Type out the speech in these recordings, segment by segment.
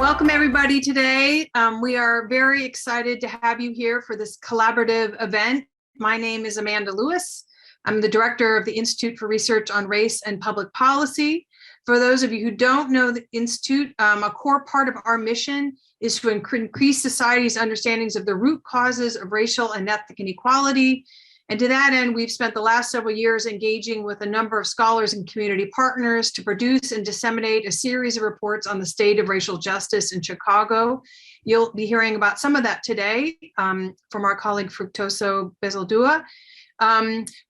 Welcome everybody today. We are very excited to have you here for this collaborative event. My name is Amanda Lewis. I'm the director of the Institute for Research on Race and Public Policy. For those of you who don't know the Institute, a core part of our mission is to increase society's understandings of the root causes of racial and ethnic inequality. And to that end, we've spent the last several years engaging with a number of scholars and community partners to produce and disseminate a series of reports on the state of racial justice in Chicago. You'll be hearing about some of that today from our colleague Fructose Bezaldua.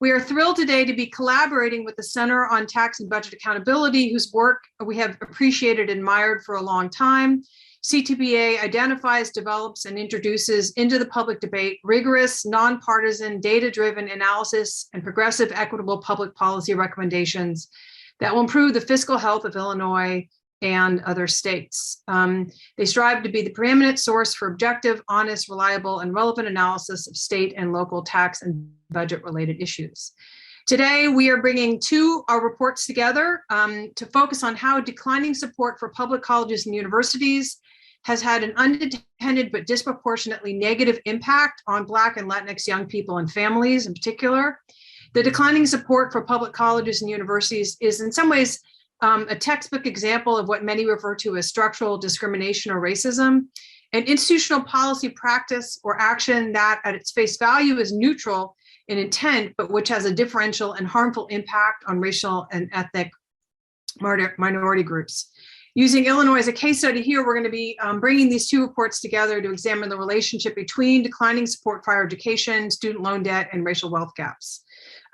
We are thrilled today to be collaborating with the Center on Tax and Budget Accountability, whose work we have appreciated and admired for a long time. CTBA identifies, develops, and introduces into the public debate rigorous, nonpartisan, data-driven analysis and progressive, equitable public policy recommendations that will improve the fiscal health of Illinois and other states. They strive to be the preeminent source for objective, honest, reliable, and relevant analysis of state and local tax and budget-related issues. Today, we are bringing our reports together to focus on how declining support for public colleges and universities has had an unintended but disproportionately negative impact on Black and Latinx young people and families in particular. The declining support for public colleges and universities is in some ways a textbook example of what many refer to as structural discrimination or racism, an institutional policy practice or action that at its face value is neutral in intent, but which has a differential and harmful impact on racial and ethnic minority groups. Using Illinois as a case study here, we're going to be bringing these two reports together to examine the relationship between declining support for higher education, student loan debt, and racial wealth gaps.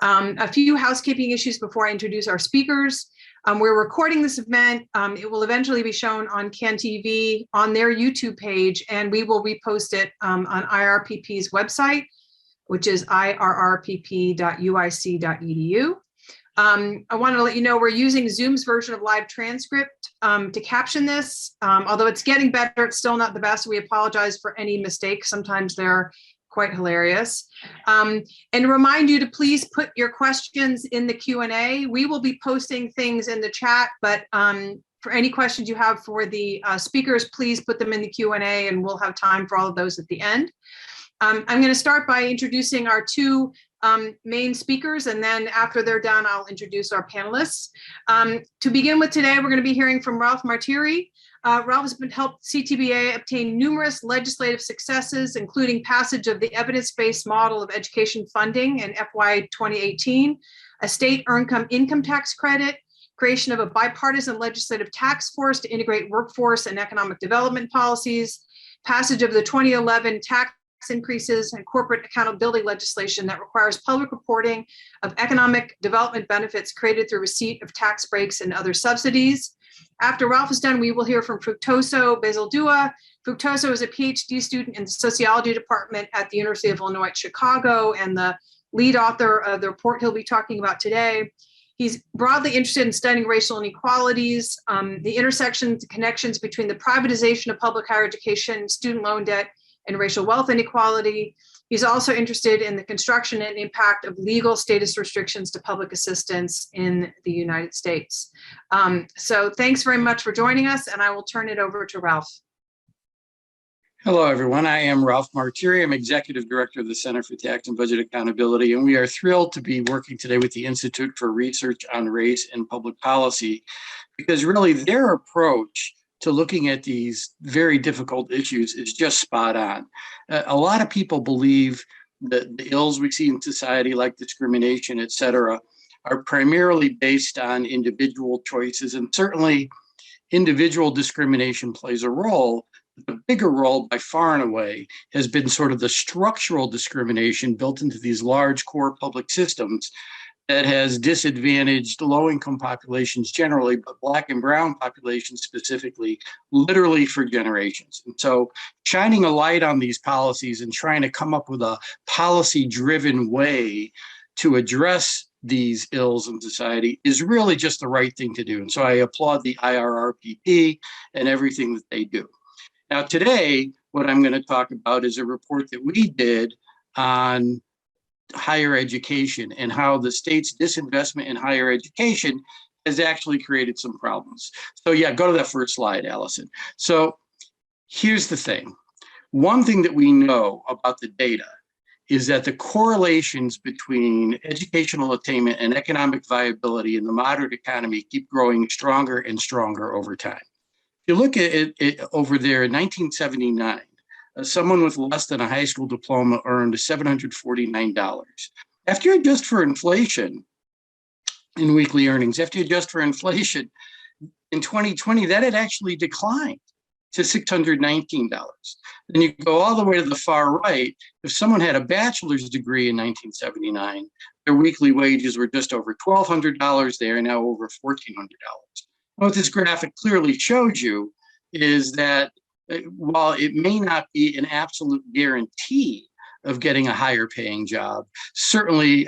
A few housekeeping issues before I introduce our speakers. We're recording this event. It will eventually be shown on CAN TV on their YouTube page, and we will repost it on IRPP's website, which is irrpp.uic.edu. I want to let you know we're using Zoom's version of live transcript to caption this. Although it's getting better, it's still not the best. We apologize for any mistakes. Sometimes they're quite hilarious. And remind you to please put your questions in the Q&A. We will be posting things in the chat, but for any questions you have for the speakers, please put them in the Q&A and we'll have time for all of those at the end. I'm going to start by introducing our two main speakers, and then after they're done, I'll introduce our panelists. To begin with today, we're going to be hearing from Ralph Martiri. Ralph has helped CTBA obtain numerous legislative successes, including passage of the evidence-based model of education funding in FY 2018, a state earned income tax credit, creation of a bipartisan legislative task force to integrate workforce and economic development policies, passage of the 2011 tax increases and corporate accountability legislation that requires public reporting of economic development benefits created through receipt of tax breaks and other subsidies. After Ralph is done, we will hear from Fructose Bezaldua. Fructose is a PhD student in the sociology department at the University of Illinois at Chicago and the lead author of the report he'll be talking about today. He's broadly interested in studying racial inequalities, the intersections, connections between the privatization of public higher education, student loan debt, and racial wealth inequality. He's also interested in the construction and impact of legal status restrictions to public assistance in the United States. So thanks very much for joining us, and I will turn it over to Ralph. Hello, everyone. I am Ralph Martiri. I'm Executive Director of the Center for Tax and Budget Accountability, and we are thrilled to be working today with the Institute for Research on Race and Public Policy, because really their approach to looking at these very difficult issues is just spot on. A lot of people believe that the ills we see in society, like discrimination, et cetera, are primarily based on individual choices, and certainly individual discrimination plays a role. The bigger role by far and away has been sort of the structural discrimination built into these large core public systems that has disadvantaged low-income populations generally, but Black and brown populations specifically, literally for generations. And so shining a light on these policies and trying to come up with a policy-driven way to address these ills in society is really just the right thing to do. And so I applaud the IRRPP and everything that they do. Now today, what I'm going to talk about is a report that we did on higher education and how the state's disinvestment in higher education has actually created some problems. So yeah, go to that first slide, Allison. So Here's the thing. One thing that we know about the data is that the correlations between educational attainment and economic viability in the modern economy keep growing stronger and stronger over time. If you look at it over there in 1979, someone with less than a high school diploma earned $749. After you adjust for inflation in weekly earnings, after you adjust for inflation, in 2020, that had actually declined to $619. Then you go all the way to the far right. If someone had a bachelor's degree in 1979, their weekly wages were just over $1,200. They are now over $1,400. What this graphic clearly shows you is that while it may not be an absolute guarantee of getting a higher paying job, certainly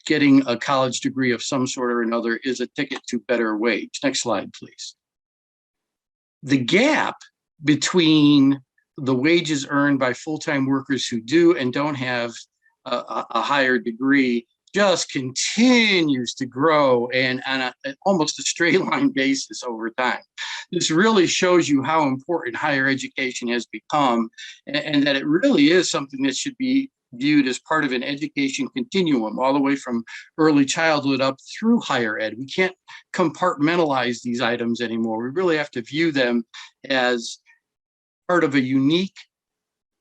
getting a college degree of some sort or another is a ticket to better wage. Next slide, please. The gap between the wages earned by full-time workers who do and don't have a higher degree just continues to grow, and on almost a straight line basis over time. This really shows you how important higher education has become, and that it really is something that should be viewed as part of an education continuum, all the way from early childhood up through higher ed. We can't compartmentalize these items anymore. We really have to view them as part of a unique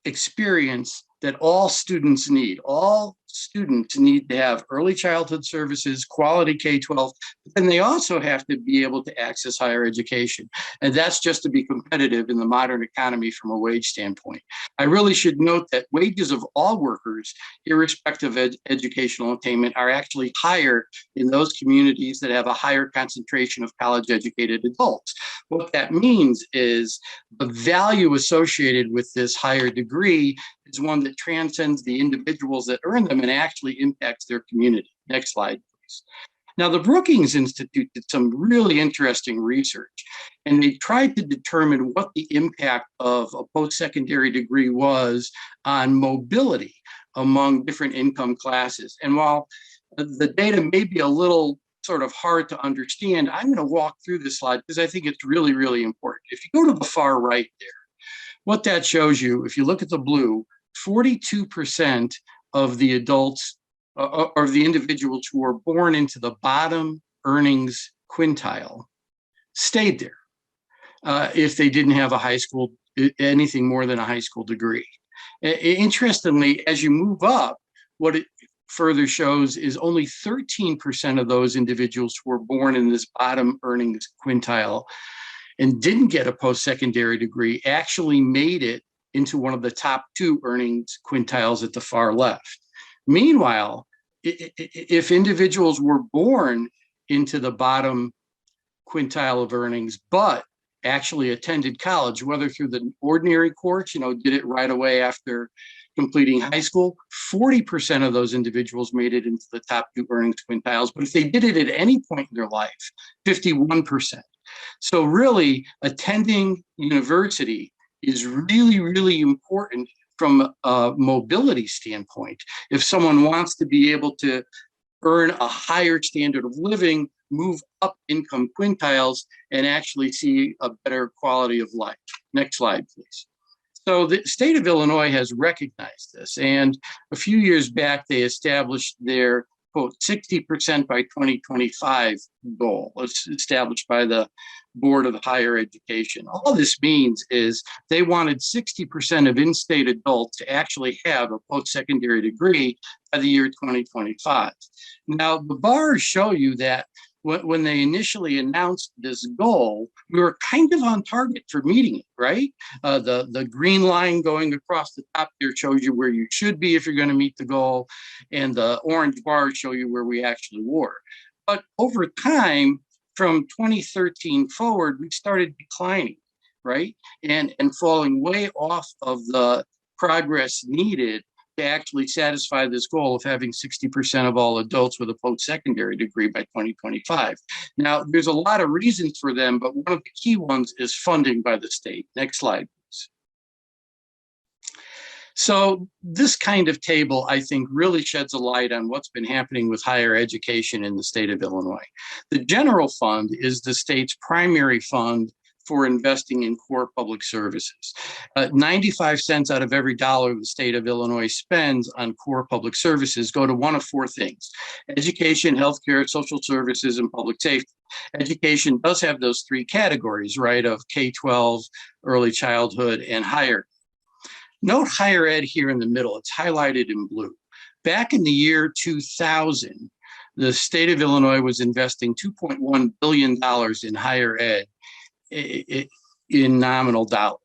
experience that all students need. All students need to have early childhood services, quality K-12, but then they also have to be able to access higher education. And that's just to be competitive in the modern economy from a wage standpoint. I really should note that wages of all workers, irrespective of educational attainment, are actually higher in those communities that have a higher concentration of college-educated adults. What that means is the value associated with this higher degree is one that transcends the individuals that earn them and actually impacts their community. Next slide, please. Now, the Brookings Institute did some really interesting research, and they tried to determine what the impact of a post-secondary degree was on mobility among different income classes. And while the data may be a little sort of hard to understand, I'm going to walk through this slide because I think it's really, really important. If you go to the far right there, what that shows you, if you look at the blue, 42% of the adults or the individuals who were born into the bottom earnings quintile stayed there if they didn't have a high school, anything more than a high school degree. Interestingly, as you move up, what it further shows is only 13% of those individuals who were born in this bottom earnings quintile and didn't get a post-secondary degree actually made it into one of the top 2 earnings quintiles at the far left. Meanwhile, if individuals were born into the bottom quintile of earnings, but actually attended college, whether through the ordinary course, did it right away after completing high school, 40% of those individuals made it into the top 2 earnings quintiles. But if they did it at any point in their life, 51%. So really, attending university is really, really important from a mobility standpoint. If someone wants to be able to earn a higher standard of living, move up income quintiles, and actually see a better quality of life. Next slide, please. So the state of Illinois has recognized this, and a few years back, they established their, quote, 60% by 2025 goal. It's established by the Board of Higher Education. All this means is they wanted 60% of in-state adults to actually have a post-secondary degree by the year 2025. Now, the bars show you that when they initially announced this goal, we were kind of on target for meeting it, right? The green line going across the top there shows you where you should be if you're going to meet the goal, and the orange bars show you where we actually were. But over time, from 2013 forward, we started declining, right? And falling way off of the progress needed to actually satisfy this goal of having 60% of all adults with a post-secondary degree by 2025. Now, there's a lot of reasons for them, but one of the key ones is funding by the state. Next slide, please. So this kind of table, I think, really sheds a light on what's been happening with higher education in the state of Illinois. The general fund is the state's primary fund for investing in core public services. 95 cents out of every dollar the state of Illinois spends on core public services go to one of four things: education, healthcare, social services, and public safety. Education does have those three categories, right, of K-12, early childhood, and higher. Note higher ed here in the middle. It's highlighted in blue. Back in the year 2000, the state of Illinois was investing $2.1 billion in higher ed in nominal dollars.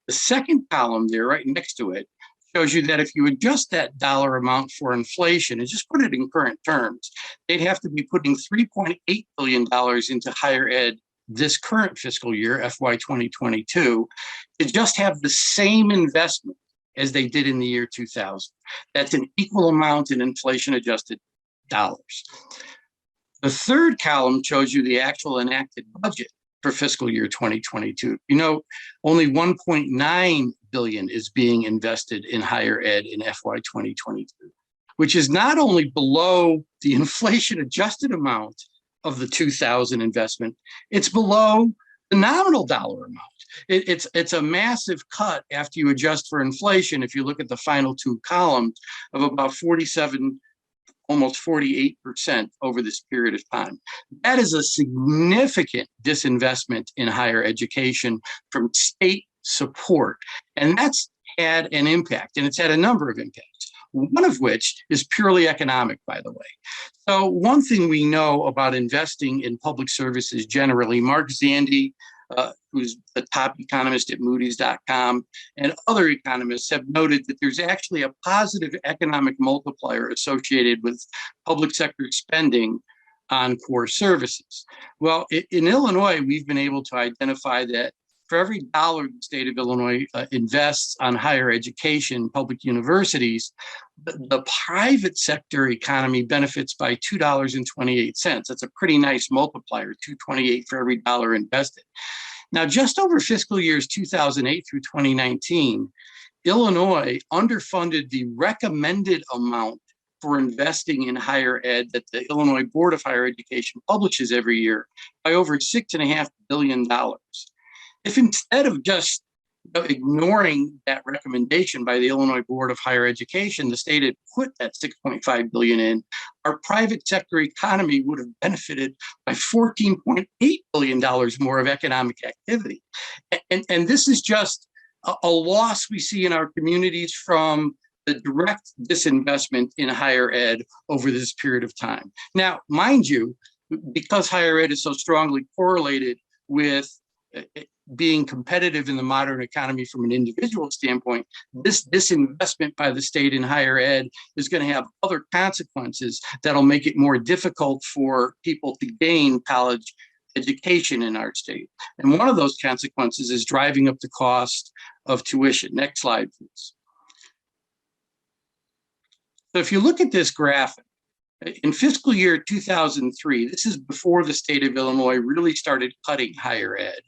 The second column there, right next to it, shows you that if you adjust that dollar amount for inflation and just put it in current terms, they'd have to be putting $3.8 billion into higher ed this current fiscal year, FY 2022, to just have the same investment as they did in the year 2000. That's an equal amount in inflation-adjusted dollars. The third column shows you the actual enacted budget for fiscal year 2022. You know, only $1.9 billion is being invested in higher ed in FY 2022, which is not only below the inflation-adjusted amount of the 2000 investment, it's below the nominal dollar amount. It's a massive cut after you adjust for inflation. If you look at the final two columns, of about 47, almost 48% over this period of time. That is a significant disinvestment in higher education from state support. And that's had an impact, and it's had a number of impacts, one of which is purely economic, by the way. So one thing we know about investing in public services generally, Mark Zandi, who's the top economist at Moody's.com, and other economists have noted that there's actually a positive economic multiplier associated with public sector spending on core services. Well, in Illinois, we've been able to identify that for every dollar the state of Illinois invests on higher education, public universities, the private sector economy benefits by $2.28. That's a pretty nice multiplier, $2.28 for every dollar invested. Now, just over fiscal years 2008 through 2019, Illinois underfunded the recommended amount for investing in higher ed that the Illinois Board of Higher Education publishes every year by over $6.5 billion. If instead of just ignoring that recommendation by the Illinois Board of Higher Education, the state had put that $6.5 billion in, our private sector economy would have benefited by $14.8 billion more of economic activity. And this is just a loss we see in our communities from the direct disinvestment in higher ed over this period of time. Now, mind you, because higher ed is so strongly correlated with being competitive in the modern economy from an individual standpoint, this disinvestment by the state in higher ed is going to have other consequences that'll make it more difficult for people to gain college education in our state. And one of those consequences is driving up the cost of tuition. Next slide, please. So if you look at this graphic, in fiscal year 2003, this is before the state of Illinois really started cutting higher ed,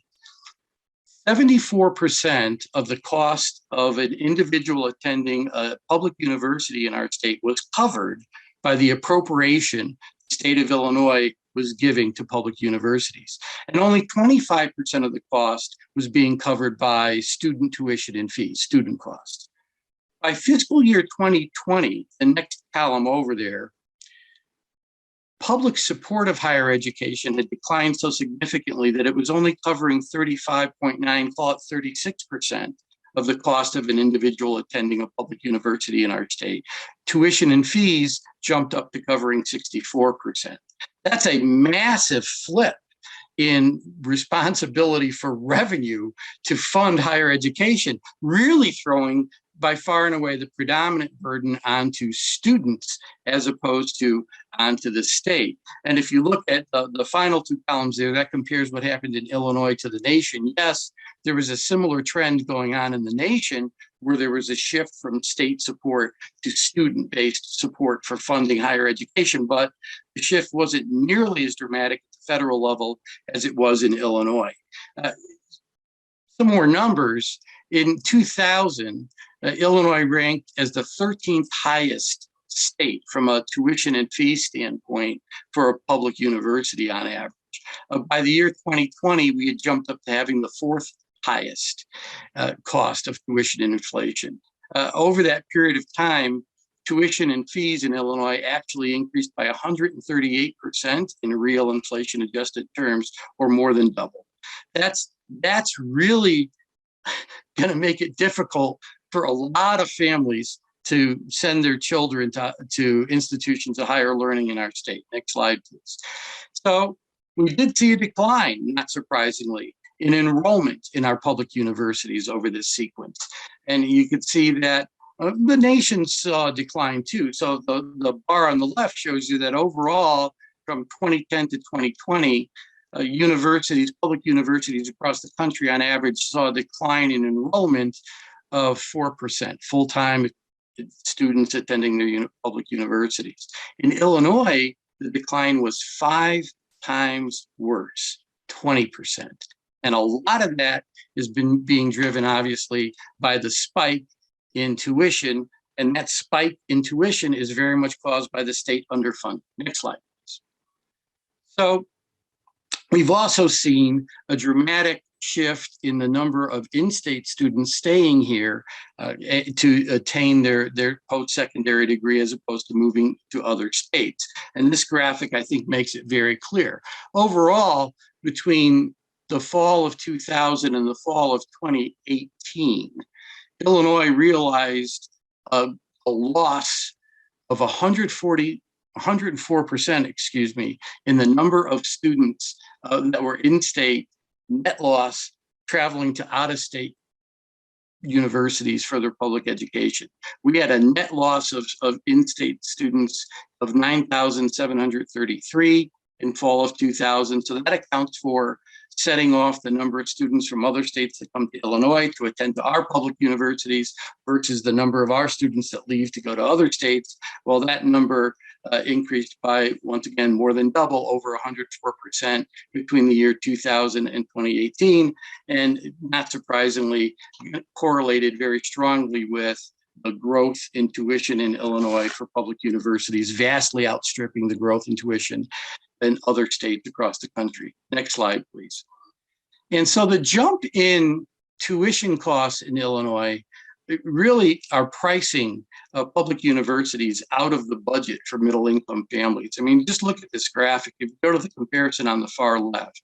74% of the cost of an individual attending a public university in our state was covered by the appropriation the state of Illinois was giving to public universities. And only 25% of the cost was being covered by student tuition and fees, student costs. By fiscal year 2020, the next column over there, public support of higher education had declined so significantly that it was only covering 35.9, call it 36% of the cost of an individual attending a public university in our state. Tuition and fees jumped up to covering 64%. That's a massive flip in responsibility for revenue to fund higher education, really throwing by far and away the predominant burden onto students as opposed to onto the state. And if you look at the final two columns there, that compares what happened in Illinois to the nation. Yes, there was a similar trend going on in the nation where there was a shift from state support to student-based support for funding higher education, but the shift wasn't nearly as dramatic at the federal level as it was in Illinois. Some more numbers. In 2000, Illinois ranked as the 13th highest state from a tuition and fee standpoint for a public university on average. By the year 2020, we had jumped up to having the fourth highest cost of tuition and inflation. Over that period of time, tuition and fees in Illinois actually increased by 138% in real inflation adjusted terms, or more than double. That's really going to make it difficult for a lot of families to send their children to institutions of higher learning in our state. Next slide, please. So we did see a decline, not surprisingly, in enrollment in our public universities over this sequence. And you could see that the nation saw a decline too. So the bar on the left shows you that overall, from 2010 to 2020, public universities across the country on average saw a decline in enrollment of 4%, full-time students attending their public universities. In Illinois, the decline was 5 times worse, 20%. And a lot of that has been being driven, obviously, by the spike in tuition. And that spike in tuition is very much caused by the state underfunding. Next slide, please. So we've also seen a dramatic shift in the number of in-state students staying here to attain their post-secondary degree as opposed to moving to other states. And this graphic, I think, makes it very clear. Overall, between the fall of 2000 and the fall of 2018, Illinois realized a loss of 104%, excuse me, in the number of students that were in-state, net loss, traveling to out-of-state universities for their public education. We had a net loss of in-state students of 9,733 in fall of 2000. So that accounts for setting off the number of students from other states that come to Illinois to attend to our public universities versus the number of our students that leave to go to other states. Well, that number increased by, once again, more than double, over 104% between the year 2000 and 2018. And not surprisingly, correlated very strongly with the growth in tuition in Illinois for public universities, vastly outstripping the growth in tuition in other states across the country. Next slide, please. And so the jump in tuition costs in Illinois really are pricing public universities out of the budget for middle-income families. I mean, just look at this graphic. If you go to the comparison on the far left,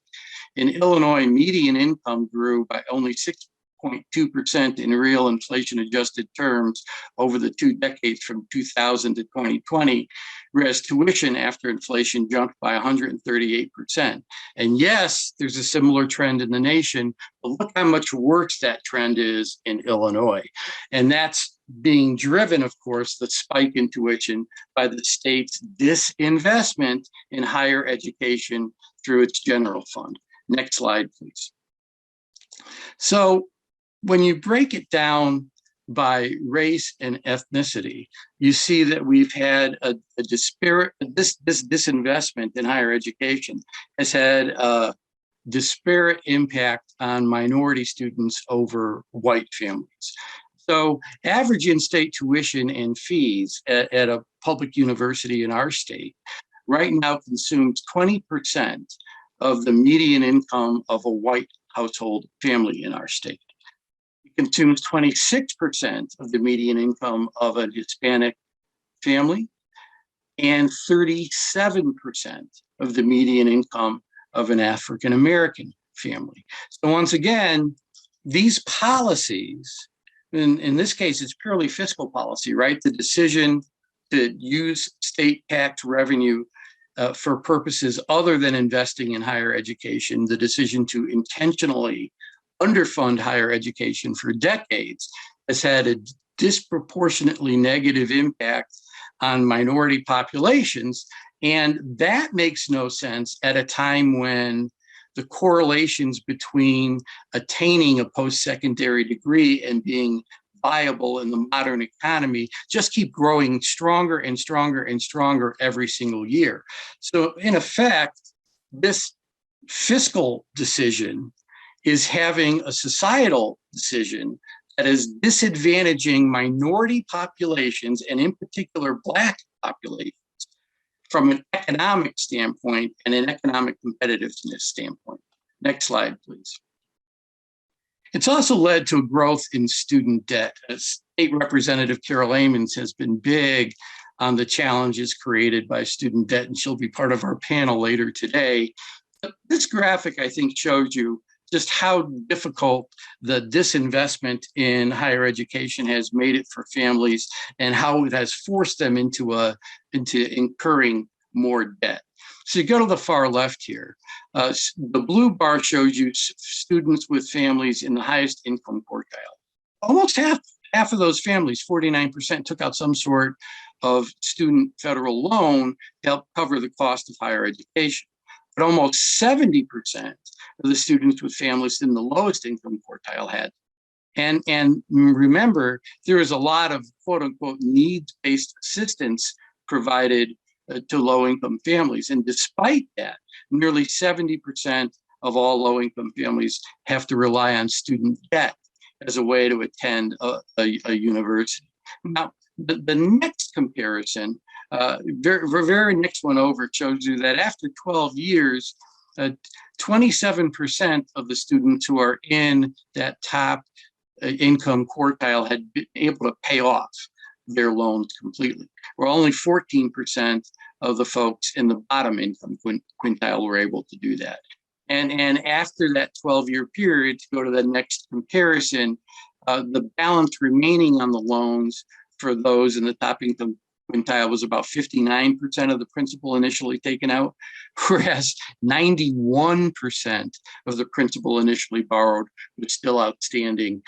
in Illinois, median income grew by only 6.2% in real inflation-adjusted terms over the 2 decades from 2000 to 2020, whereas tuition after inflation jumped by 138%. And yes, there's a similar trend in the nation, but look how much worse that trend is in Illinois. And that's being driven, of course, the spike in tuition by the state's disinvestment in higher education through its general fund. Next slide, please. So when you break it down by race and ethnicity, you see that we've had a disparate, this disinvestment in higher education has had a disparate impact on minority students over white families. So average in-state tuition and fees at a public university in our state right now consumes 20% of the median income of a white household family in our state. It consumes 26% of the median income of a Hispanic family and 37% of the median income of an African American family. So once again, these policies, in this case, it's purely fiscal policy, right? The decision to use state tax revenue for purposes other than investing in higher education, the decision to intentionally underfund higher education for decades has had a disproportionately negative impact on minority populations. And that makes no sense at a time when the correlations between attaining a post-secondary degree and being viable in the modern economy just keep growing stronger and stronger and stronger every single year. So in effect, this fiscal decision is having a societal decision that is disadvantaging minority populations, and in particular Black populations, from an economic standpoint and an economic competitiveness standpoint. Next slide, please. It's also led to a growth in student debt. State Representative Carol Ammons has been big on the challenges created by student debt, and she'll be part of our panel later today. But this graphic, I think, shows you just how difficult the disinvestment in higher education has made it for families and how it has forced them into incurring more debt. So you go to the far left here. The blue bar shows you students with families in the highest income quartile. Almost half of those families, 49%, took out some sort of student federal loan to help cover the cost of higher education. But almost 70% of the students with families in the lowest income quartile had. And remember, there is a lot of quote unquote needs-based assistance provided to low-income families. And despite that, nearly 70% of all low-income families have to rely on student debt as a way to attend a university. Now, the next comparison, very next one over, shows you that after 12 years, 27% of the students who are in that top income quartile had been able to pay off their loans completely, where only 14% of the folks in the bottom income quintile were able to do that. And after that 12-year period, to go to the next comparison, the balance remaining on the loans for those in the top income quintile was about 59% of the principal initially taken out, whereas 91% of the principal initially borrowed was still outstanding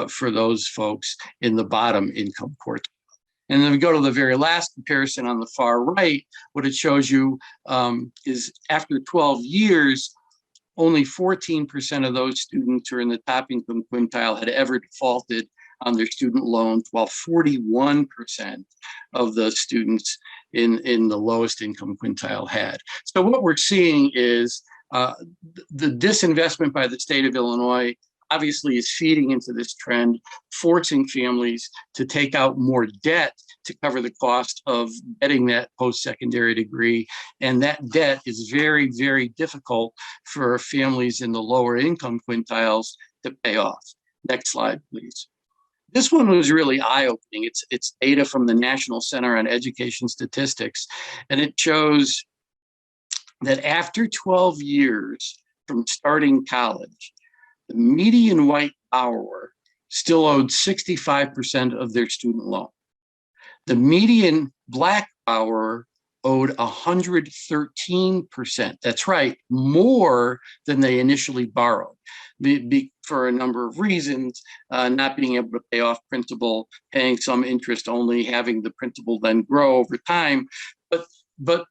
for those folks in the bottom income quartile. And then we go to the very last comparison on the far right. What it shows you is after 12 years, only 14% of those students who are in the top income quintile had ever defaulted on their student loans, while 41% of the students in the lowest income quintile had. So what we're seeing is the disinvestment by the state of Illinois obviously is feeding into this trend, forcing families to take out more debt to cover the cost of getting that post-secondary degree. And that debt is very, very difficult for families in the lower income quintiles to pay off. Next slide, please. This one was really eye-opening. It's data from the National Center on Education Statistics, and it shows that after 12 years from starting college, the median white borrower still owed 65% of their student loan. The median Black borrower owed 113%. That's right, more than they initially borrowed, for a number of reasons, not being able to pay off principal, paying some interest only, having the principal then grow over time, but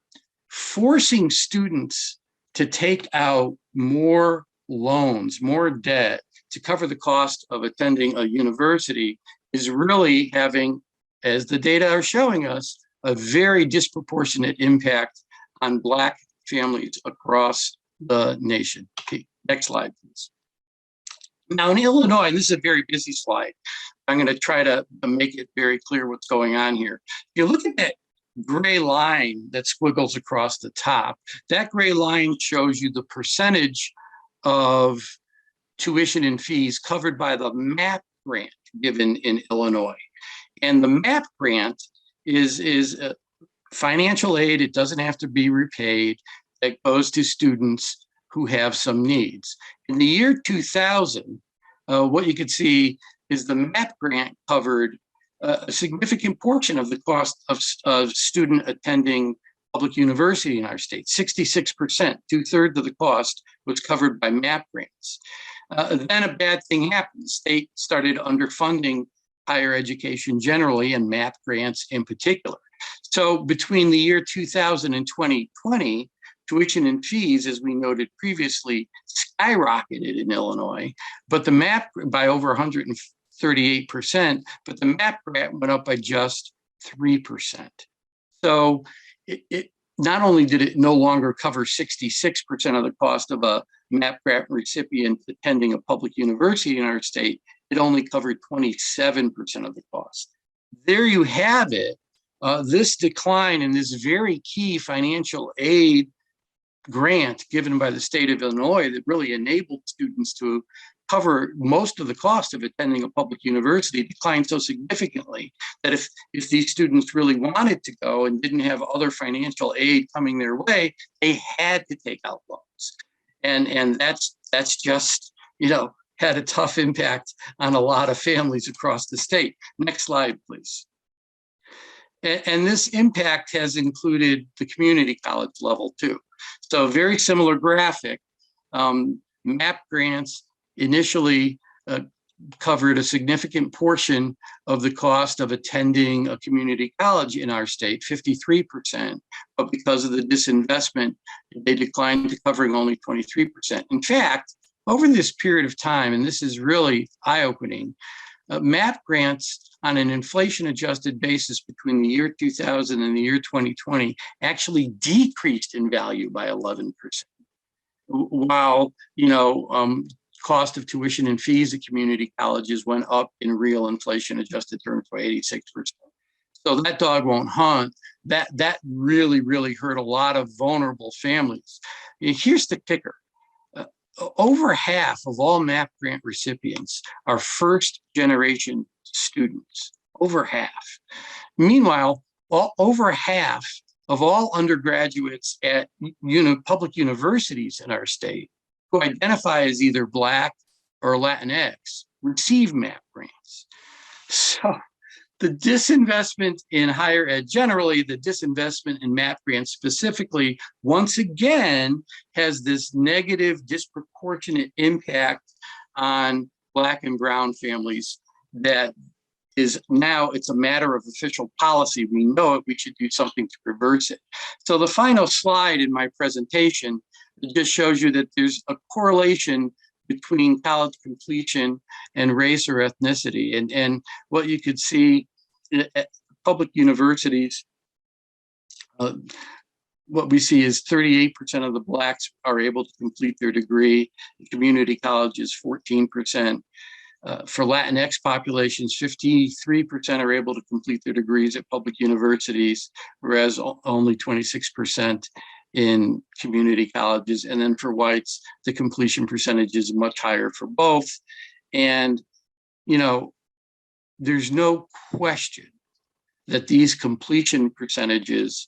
forcing students to take out more loans, more debt to cover the cost of attending a university is really having, as the data are showing us, a very disproportionate impact on Black families across the nation. Okay, next slide, please. Now in Illinois, and this is a very busy slide, I'm going to try to make it very clear what's going on here. If you look at that gray line that squiggles across the top, that gray line shows you the percentage of tuition and fees covered by the MAP grant given in Illinois. And the MAP grant is financial aid. It doesn't have to be repaid. That goes to students who have some needs. In the year 2000, what you could see is the MAP grant covered a significant portion of the cost of student attending public university in our state. 66%, 2/3 of the cost was covered by MAP grants. Then a bad thing happened. The state started underfunding higher education generally and MAP grants in particular. So between the year 2000 and 2020, tuition and fees, as we noted previously, skyrocketed in Illinois, but the MAP by over 138%, but the MAP grant went up by just 3%. So it not only did it no longer cover 66% of the cost of a MAP grant recipient attending a public university in our state, it only covered 27% of the cost. There you have it. This decline in this very key financial aid grant given by the state of Illinois that really enabled students to cover most of the cost of attending a public university declined so significantly that if these students really wanted to go and didn't have other financial aid coming their way, they had to take out loans. And that's just, had a tough impact on a lot of families across the state. Next slide, please. And this impact has included the community college level too. So very similar graphic. MAP grants initially covered a significant portion of the cost of attending a community college in our state, 53%, but because of the disinvestment, they declined to covering only 23%. In fact, over this period of time, and this is really eye-opening, MAP grants on an inflation-adjusted basis between the year 2000 and the year 2020 actually decreased in value by 11%, while cost of tuition and fees at community colleges went up in real inflation-adjusted terms by 86%. So that dog won't hunt. That really, really hurt a lot of vulnerable families. Here's the kicker. Over half of all MAP grant recipients are first-generation students, over half. Meanwhile, over half of all undergraduates at public universities in our state who identify as either Black or Latinx receive MAP grants. So the disinvestment in higher ed generally, the disinvestment in MAP grants specifically, once again, has this negative, disproportionate impact on Black and brown families that is now, it's a matter of official policy. We know it, we should do something to reverse it. So the final slide in my presentation, it just shows you that there's a correlation between college completion and race or ethnicity. And what you could see at public universities, what we see is 38% of the Blacks are able to complete their degree. Community colleges, 14%. For Latinx populations, 53% are able to complete their degrees at public universities, whereas only 26% in community colleges. And then for whites, the completion percentage is much higher for both. And, there's no question that these completion percentages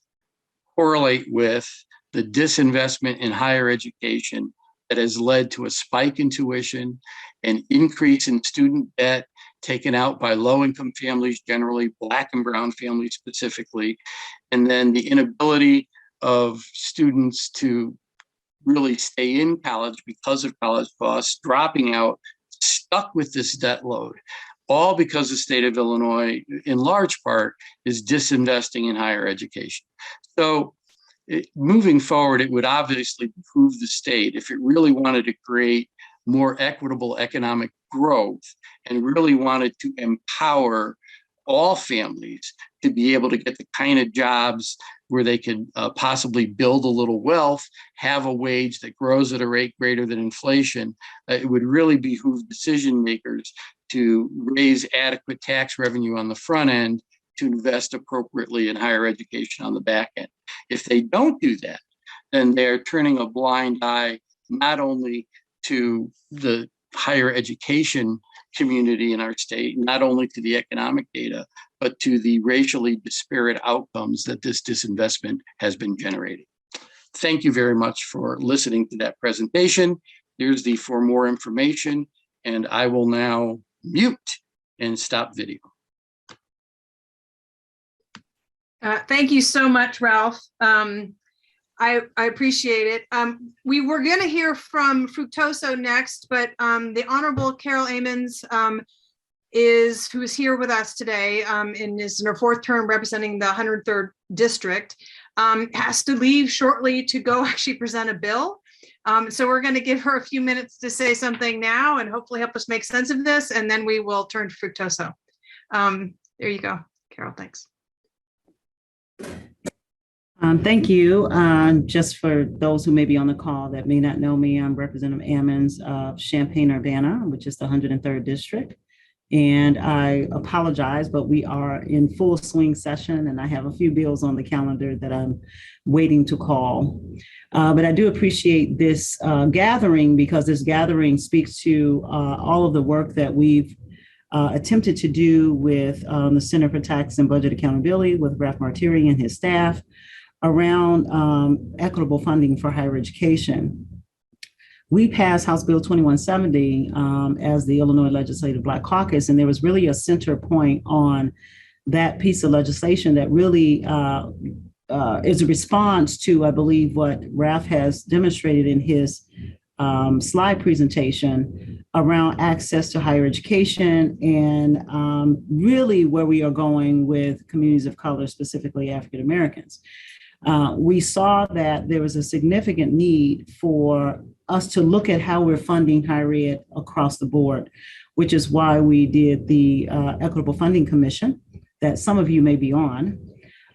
correlate with the disinvestment in higher education that has led to a spike in tuition, an increase in student debt taken out by low-income families, generally Black and brown families specifically, and then the inability of students to really stay in college because of college costs, dropping out, stuck with this debt load, all because the state of Illinois, in large part, is disinvesting in higher education. So moving forward, it would obviously behoove the state, if it really wanted to create more equitable economic growth and really wanted to empower all families to be able to get the kind of jobs where they could possibly build a little wealth, have a wage that grows at a rate greater than inflation, it would really behoove decision makers to raise adequate tax revenue on the front end to invest appropriately in higher education on the back end. If they don't do that, then they're turning a blind eye not only to the higher education community in our state, not only to the economic data, but to the racially disparate outcomes that this disinvestment has been generating. Thank you very much for listening to that presentation. Here's the for more information, and I will now mute and stop video. Thank you so much, Ralph. I appreciate it. We were going to hear from Fructose next, but the Honorable Carol Ammons who is here with us today and is in her fourth term representing the 103rd District, has to leave shortly to go actually present a bill. So we're going to give her a few minutes to say something now and hopefully help us make sense of this, and then we will turn to Fructose. There you go, Carol, thanks. Thank you. Just for those who may be on the call that may not know me, I'm Representative Ammons of Champaign-Urbana, which is the 103rd District. And I apologize, but we are in full swing session, and I have a few bills on the calendar that I'm waiting to call. But I do appreciate this gathering, because this gathering speaks to all of the work that we've attempted to do with the Center for Tax and Budget Accountability with Ralph Martiri and his staff around equitable funding for higher education. We passed House Bill 2170 as the Illinois Legislative Black Caucus, and there was really a center point on that piece of legislation that really is a response to, I believe, what Ralph has demonstrated in his slide presentation around access to higher education, and really where we are going with communities of color, specifically African Americans. We saw that there was a significant need for us to look at how we're funding higher ed across the board, which is why we did the Equitable Funding Commission that some of you may be on.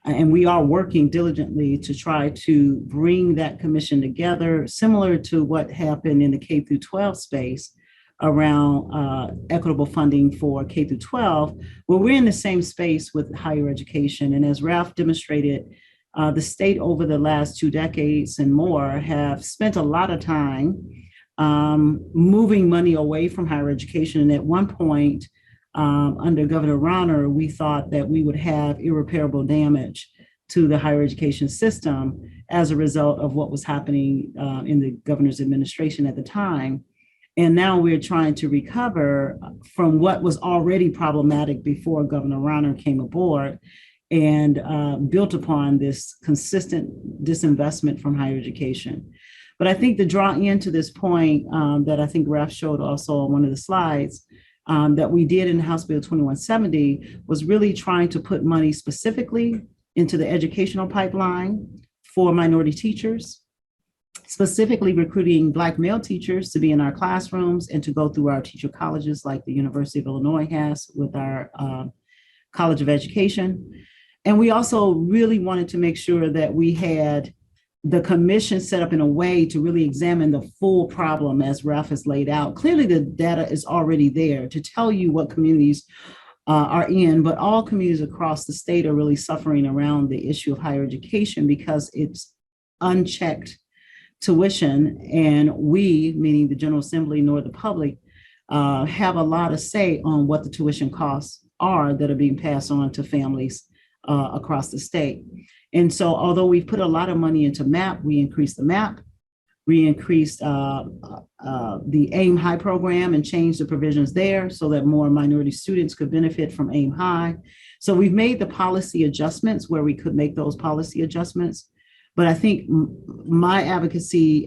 And we are working diligently to try to bring that commission together, similar to what happened in the K through 12 space around equitable funding for K through 12, where we're in the same space with higher education. And as Ralph demonstrated, the state over the last 2 decades and more have spent a lot of time moving money away from higher education. And at one point, under Governor Rauner, we thought that we would have irreparable damage to the higher education system as a result of what was happening in the governor's administration at the time. And now we're trying to recover from what was already problematic before Governor Rauner came aboard, and built upon this consistent disinvestment from higher education. But I think the draw into this point that I think Ralph showed also on one of the slides that we did in House Bill 2170 was really trying to put money specifically into the educational pipeline for minority teachers, specifically recruiting Black male teachers to be in our classrooms and to go through our teacher colleges like the University of Illinois has with our College of Education. And we also really wanted to make sure that we had the commission set up in a way to really examine the full problem as Ralph has laid out. Clearly, the data is already there to tell you what communities are in, but all communities across the state are really suffering around the issue of higher education because it's unchecked tuition. And we, meaning the General Assembly nor the public, have a lot of say on what the tuition costs are that are being passed on to families across the state. And so although we've put a lot of money into MAP, we increased the MAP, we increased the AIM High program and changed the provisions there so that more minority students could benefit from AIM High. So we've made the policy adjustments where we could make those policy adjustments. But I think my advocacy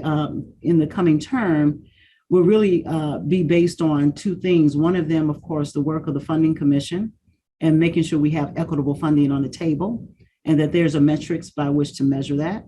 in the coming term will really be based on 2 things. One of them, of course, the work of the Funding Commission and making sure we have equitable funding on the table and that there's a metrics by which to measure that.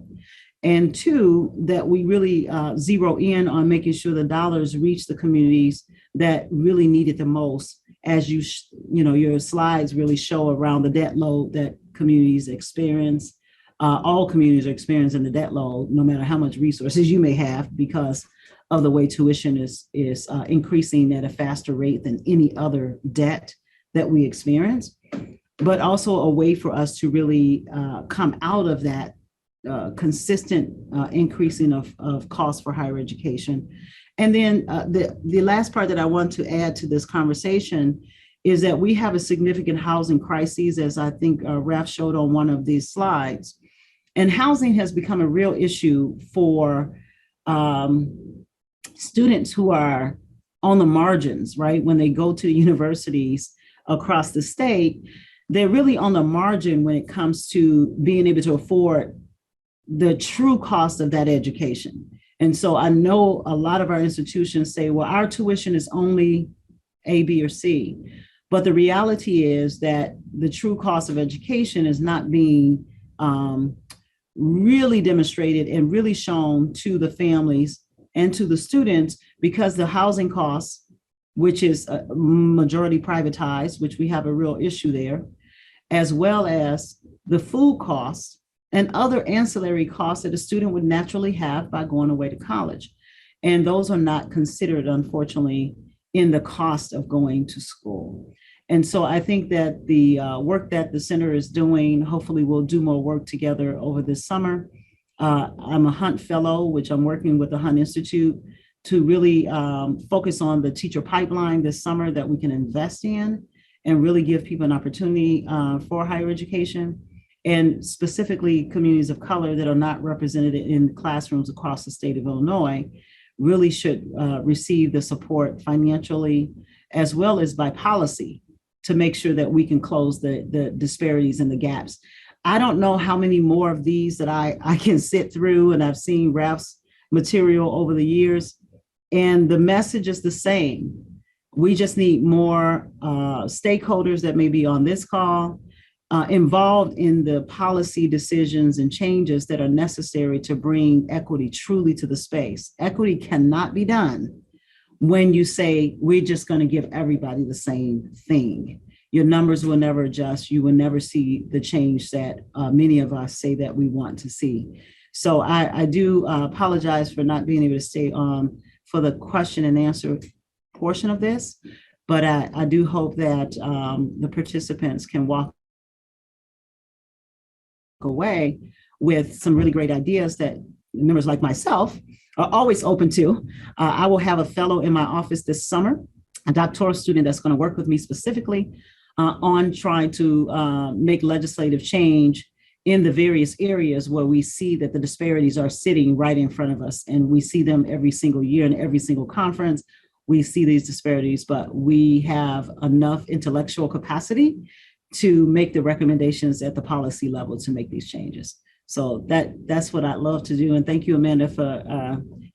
And 2, that we really zero in on making sure the dollars reach the communities that really need it the most, as your slides really show around the debt load that communities experience. All communities are experiencing the debt load, no matter how much resources you may have, because of the way tuition is increasing at a faster rate than any other debt that we experience, but also a way for us to really come out of that consistent increasing of costs for higher education. And then the last part that I want to add to this conversation is that we have a significant housing crisis, as I think Ralph showed on one of these slides. And housing has become a real issue for students who are on the margins, right? When they go to universities across the state, they're really on the margin when it comes to being able to afford the true cost of that education. And so I know a lot of our institutions say, well, our tuition is only A, B, or C. But the reality is that the true cost of education is not being really demonstrated and really shown to the families and to the students, because the housing costs, which is majority privatized, which we have a real issue there, as well as the food costs and other ancillary costs that a student would naturally have by going away to college. And those are not considered, unfortunately, in the cost of going to school. And so I think that the work that the center is doing, hopefully we'll do more work together over this summer. I'm a Hunt Fellow, which I'm working with the Hunt Institute to really focus on the teacher pipeline this summer that we can invest in and really give people an opportunity for higher education, and specifically communities of color that are not represented in classrooms across the state of Illinois really should receive the support financially as well as by policy to make sure that we can close the disparities and the gaps. I don't know how many more of these that I can sit through, and I've seen Ralph's material over the years, and the message is the same. We just need more stakeholders that may be on this call involved in the policy decisions and changes that are necessary to bring equity truly to the space. Equity cannot be done when you say, we're just going to give everybody the same thing. Your numbers will never adjust. You will never see the change that many of us say that we want to see. So I do apologize for not being able to stay on for the question and answer portion of this, but I do hope that the participants can walk away with some really great ideas that members like myself are always open to. I will have a fellow in my office this summer, a doctoral student that's going to work with me specifically on trying to make legislative change in the various areas where we see that the disparities are sitting right in front of us. And we see them every single year in every single conference. We see these disparities, but we have enough intellectual capacity to make the recommendations at the policy level to make these changes. So that's what I'd love to do. And thank you, Amanda, for,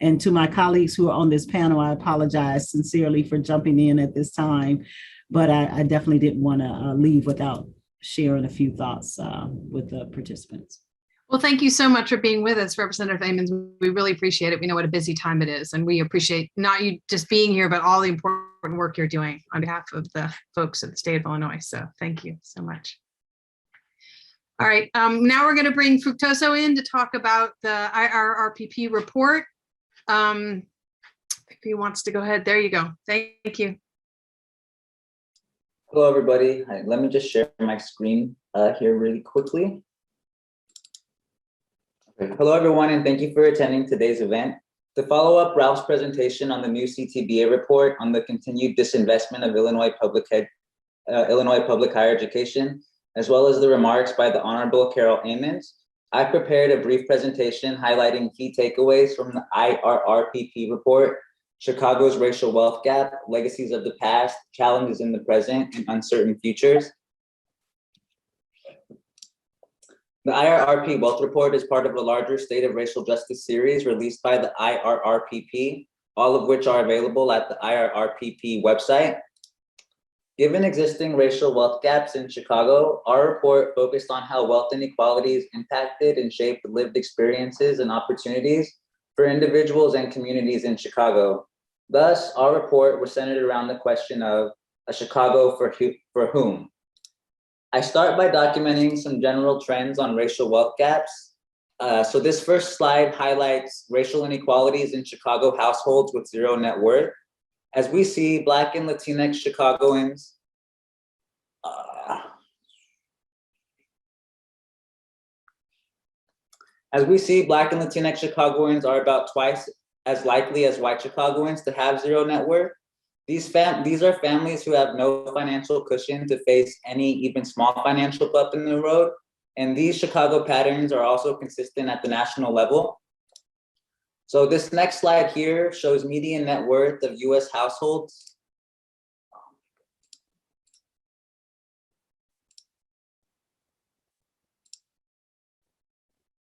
and to my colleagues who are on this panel, I apologize sincerely for jumping in at this time, but I definitely didn't want to leave without sharing a few thoughts with the participants. Well, thank you so much for being with us, Representative Ammons. We really appreciate it. We know what a busy time it is, and we appreciate not you just being here, but all the important work you're doing on behalf of the folks at the state of Illinois. So thank you so much. All right, now we're going to bring Fructose in to talk about the IRRPP report. If he wants to go ahead, there you go. Thank you. Hello, everybody. Hi, let me just share my screen here really quickly. Okay. Hello, everyone, and thank you for attending today's event. To follow up Ralph's presentation on the new CTBA report on the continued disinvestment of Illinois public higher education, as well as the remarks by the Honorable Carol Ammons, I prepared a brief presentation highlighting key takeaways from the IRRPP report, Chicago's racial wealth gap, legacies of the past, challenges in the present, and uncertain futures. The IRRP Wealth Report is part of a larger State of Racial Justice series released by the IRRPP, all of which are available at the IRRPP website. Given existing racial wealth gaps in Chicago, our report focused on how wealth inequalities impacted and shaped lived experiences and opportunities for individuals and communities in Chicago. Thus, our report was centered around the question of a Chicago for whom? I start by documenting some general trends on racial wealth gaps. So this first slide highlights racial inequalities in Chicago households with zero net worth. As we see Black and Latinx Chicagoans, are about twice as likely as white Chicagoans to have zero net worth. These are families who have no financial cushion to face any even small financial bump in the road. And these Chicago patterns are also consistent at the national level. So this next slide here shows median net worth of US households.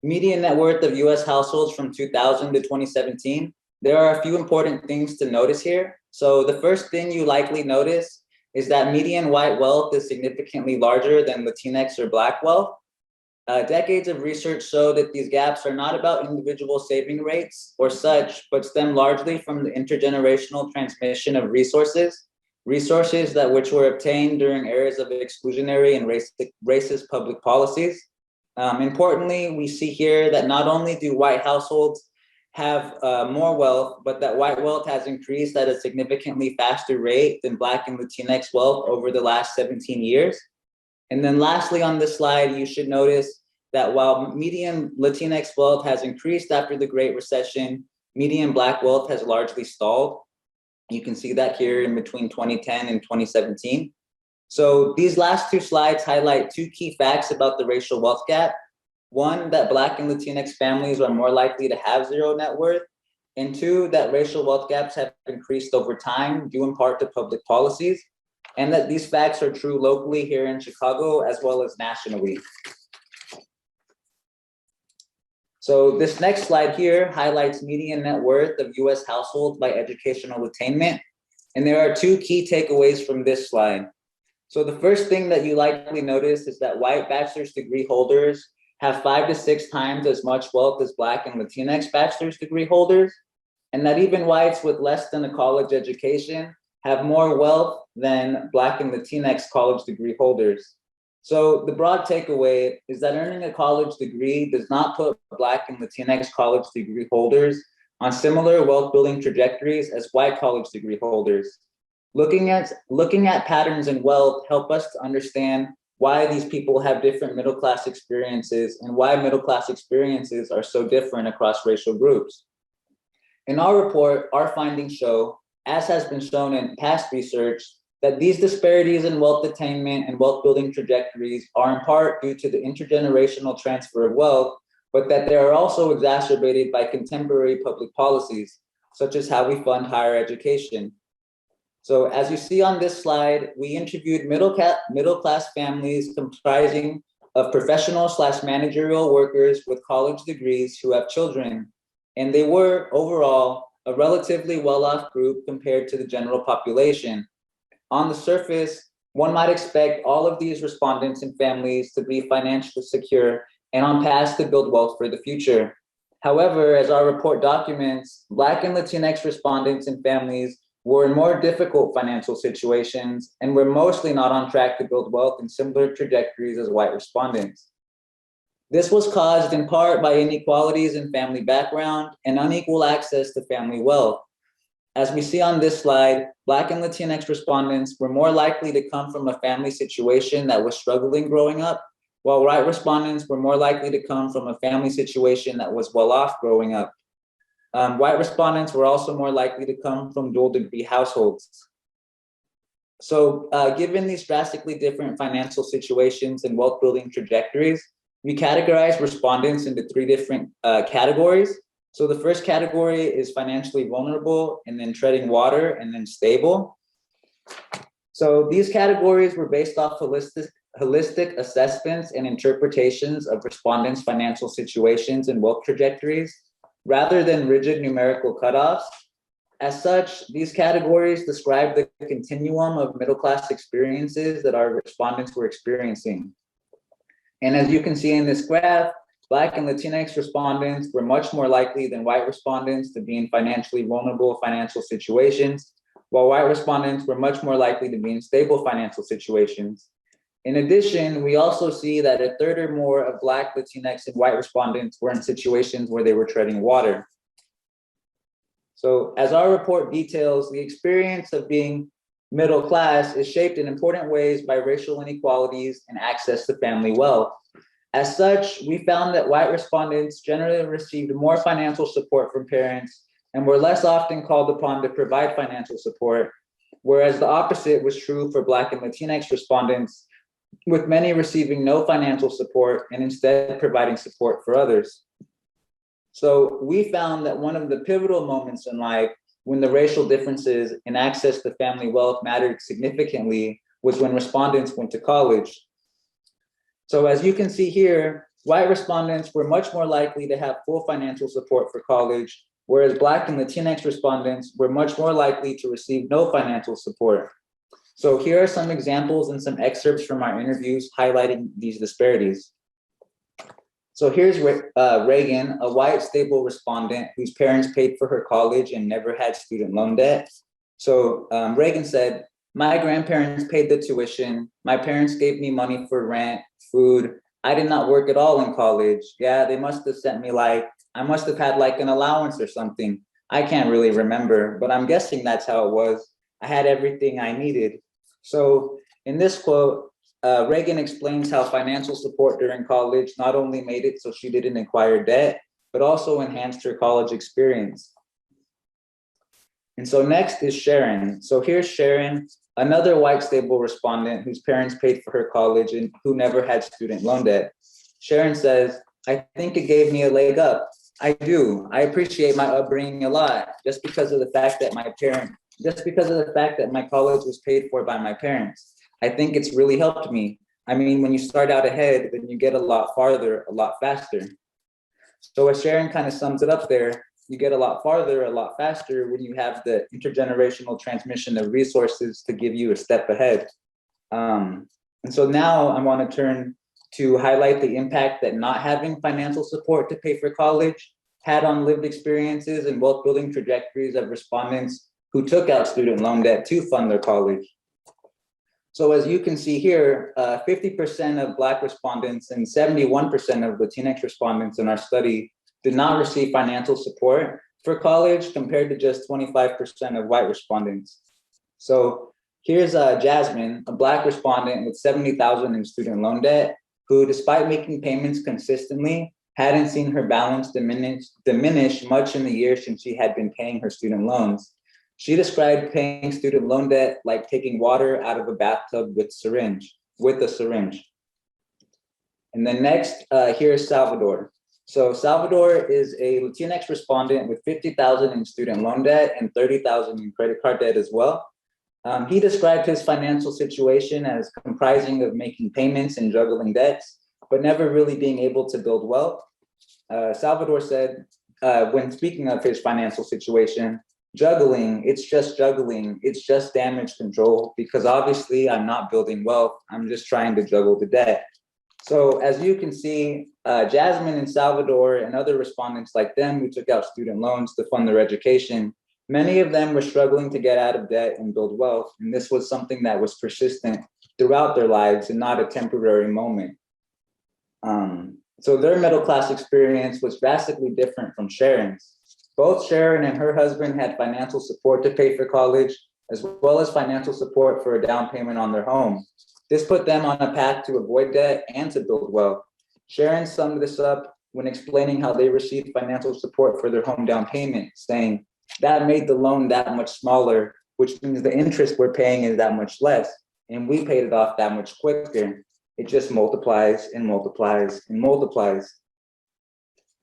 Median net worth of US households from 2000 to 2017. There are a few important things to notice here. So the first thing you likely notice is that median white wealth is significantly larger than Latinx or Black wealth. Decades of research show that these gaps are not about individual saving rates or such, but stem largely from the intergenerational transmission of resources that which were obtained during eras of exclusionary and racist public policies. Importantly, we see here that not only do white households have more wealth, but that white wealth has increased at a significantly faster rate than Black and Latinx wealth over the last 17 years. And then lastly on this slide, you should notice that while median Latinx wealth has increased after the Great Recession, median Black wealth has largely stalled. You can see that here in between 2010 and 2017. So these last two slides highlight two key facts about the racial wealth gap. One, that Black and Latinx families are more likely to have zero net worth. And two, that racial wealth gaps have increased over time, due in part to public policies, and that these facts are true locally here in Chicago as well as nationally. So this next slide here highlights median net worth of US households by educational attainment. And there are two key takeaways from this slide. So the first thing that you likely notice is that white bachelor's degree holders have 5 to 6 times as much wealth as Black and Latinx bachelor's degree holders, and that even whites with less than a college education have more wealth than Black and Latinx college degree holders. So the broad takeaway is that earning a college degree does not put Black and Latinx college degree holders on similar wealth building trajectories as white college degree holders. Looking at patterns in wealth help us to understand why these people have different middle class experiences and why middle class experiences are so different across racial groups. In our report, our findings show, as has been shown in past research, that these disparities in wealth attainment and wealth building trajectories are in part due to the intergenerational transfer of wealth, but that they are also exacerbated by contemporary public policies, such as how we fund higher education. So as you see on this slide, we interviewed middle class families comprising of professional/managerial workers with college degrees who have children. And they were overall a relatively well-off group compared to the general population. On the surface, one might expect all of these respondents and families to be financially secure and on paths to build wealth for the future. However, as our report documents, Black and Latinx respondents and families were in more difficult financial situations and were mostly not on track to build wealth in similar trajectories as white respondents. This was caused in part by inequalities in family background and unequal access to family wealth. As we see on this slide, Black and Latinx respondents were more likely to come from a family situation that was struggling growing up, while white respondents were more likely to come from a family situation that was well off growing up. White respondents were also more likely to come from dual degree households. So given these drastically different financial situations and wealth building trajectories, we categorize respondents into 3 different categories. So the first category is financially vulnerable, and then treading water, and then stable. So these categories were based off holistic assessments and interpretations of respondents' financial situations and wealth trajectories, rather than rigid numerical cutoffs. As such, these categories describe the continuum of middle-class experiences that our respondents were experiencing. And as you can see in this graph, Black and Latinx respondents were much more likely than white respondents to be in financially vulnerable financial situations, while white respondents were much more likely to be in stable financial situations. In addition, we also see that 1/3 or more of Black, Latinx, and white respondents were in situations where they were treading water. So as our report details, the experience of being middle class is shaped in important ways by racial inequalities and access to family wealth. As such, we found that white respondents generally received more financial support from parents and were less often called upon to provide financial support, whereas the opposite was true for Black and Latinx respondents, with many receiving no financial support and instead providing support for others. So we found that one of the pivotal moments in life when the racial differences in access to family wealth mattered significantly was when respondents went to college. So as you can see here, white respondents were much more likely to have full financial support for college, whereas Black and Latinx respondents were much more likely to receive no financial support. So here are some examples and some excerpts from our interviews highlighting these disparities. So here's Reagan, a white stable respondent whose parents paid for her college and never had student loan debt. So Reagan said, "My grandparents paid the tuition. My parents gave me money for rent, food. I did not work at all in college. Yeah, they must have sent me like I must have had like an allowance or something. I can't really remember, but I'm guessing that's how it was. I had everything I needed. So in this quote, Reagan explains how financial support during college not only made it so she didn't acquire debt, but also enhanced her college experience. And so next is Sharon. So here's Sharon, another white stable respondent whose parents paid for her college and who never had student loan debt. Sharon says, I think it gave me a leg up. I do. I appreciate my upbringing a lot just because of the fact that my college was paid for by my parents. I think it's really helped me. I mean, when you start out ahead, then you get a lot farther, a lot faster. So as Sharon kind of sums it up there, you get a lot farther, a lot faster when you have the intergenerational transmission of resources to give you a step ahead. And so now I want to turn to highlight the impact that not having financial support to pay for college had on lived experiences and wealth building trajectories of respondents who took out student loan debt to fund their college. So as you can see here, 50% of Black respondents and 71% of Latinx respondents in our study did not receive financial support for college compared to just 25% of white respondents. So here's Jasmine, a Black respondent with $70,000 in student loan debt, who, despite making payments consistently, hadn't seen her balance diminish much in the years since she had been paying her student loans. She described paying student loan debt like taking water out of a bathtub with a syringe. And then next, here's Salvador. So Salvador is a Latinx respondent with $50,000 in student loan debt and $30,000 in credit card debt as well. He described his financial situation as comprising of making payments and juggling debts, but never really being able to build wealth. Salvador said, when speaking of his financial situation, it's just damage control, because obviously I'm not building wealth, I'm just trying to juggle the debt. So as you can see, Jasmine and Salvador and other respondents like them who took out student loans to fund their education, many of them were struggling to get out of debt and build wealth. And this was something that was persistent throughout their lives and not a temporary moment. So their middle class experience was drastically different from Sharon's. Both Sharon and her husband had financial support to pay for college, as well as financial support for a down payment on their home. This put them on a path to avoid debt and to build wealth. Sharon summed this up when explaining how they received financial support for their home down payment, saying, that made the loan that much smaller, which means the interest we're paying is that much less, and we paid it off that much quicker. It just multiplies and multiplies and multiplies.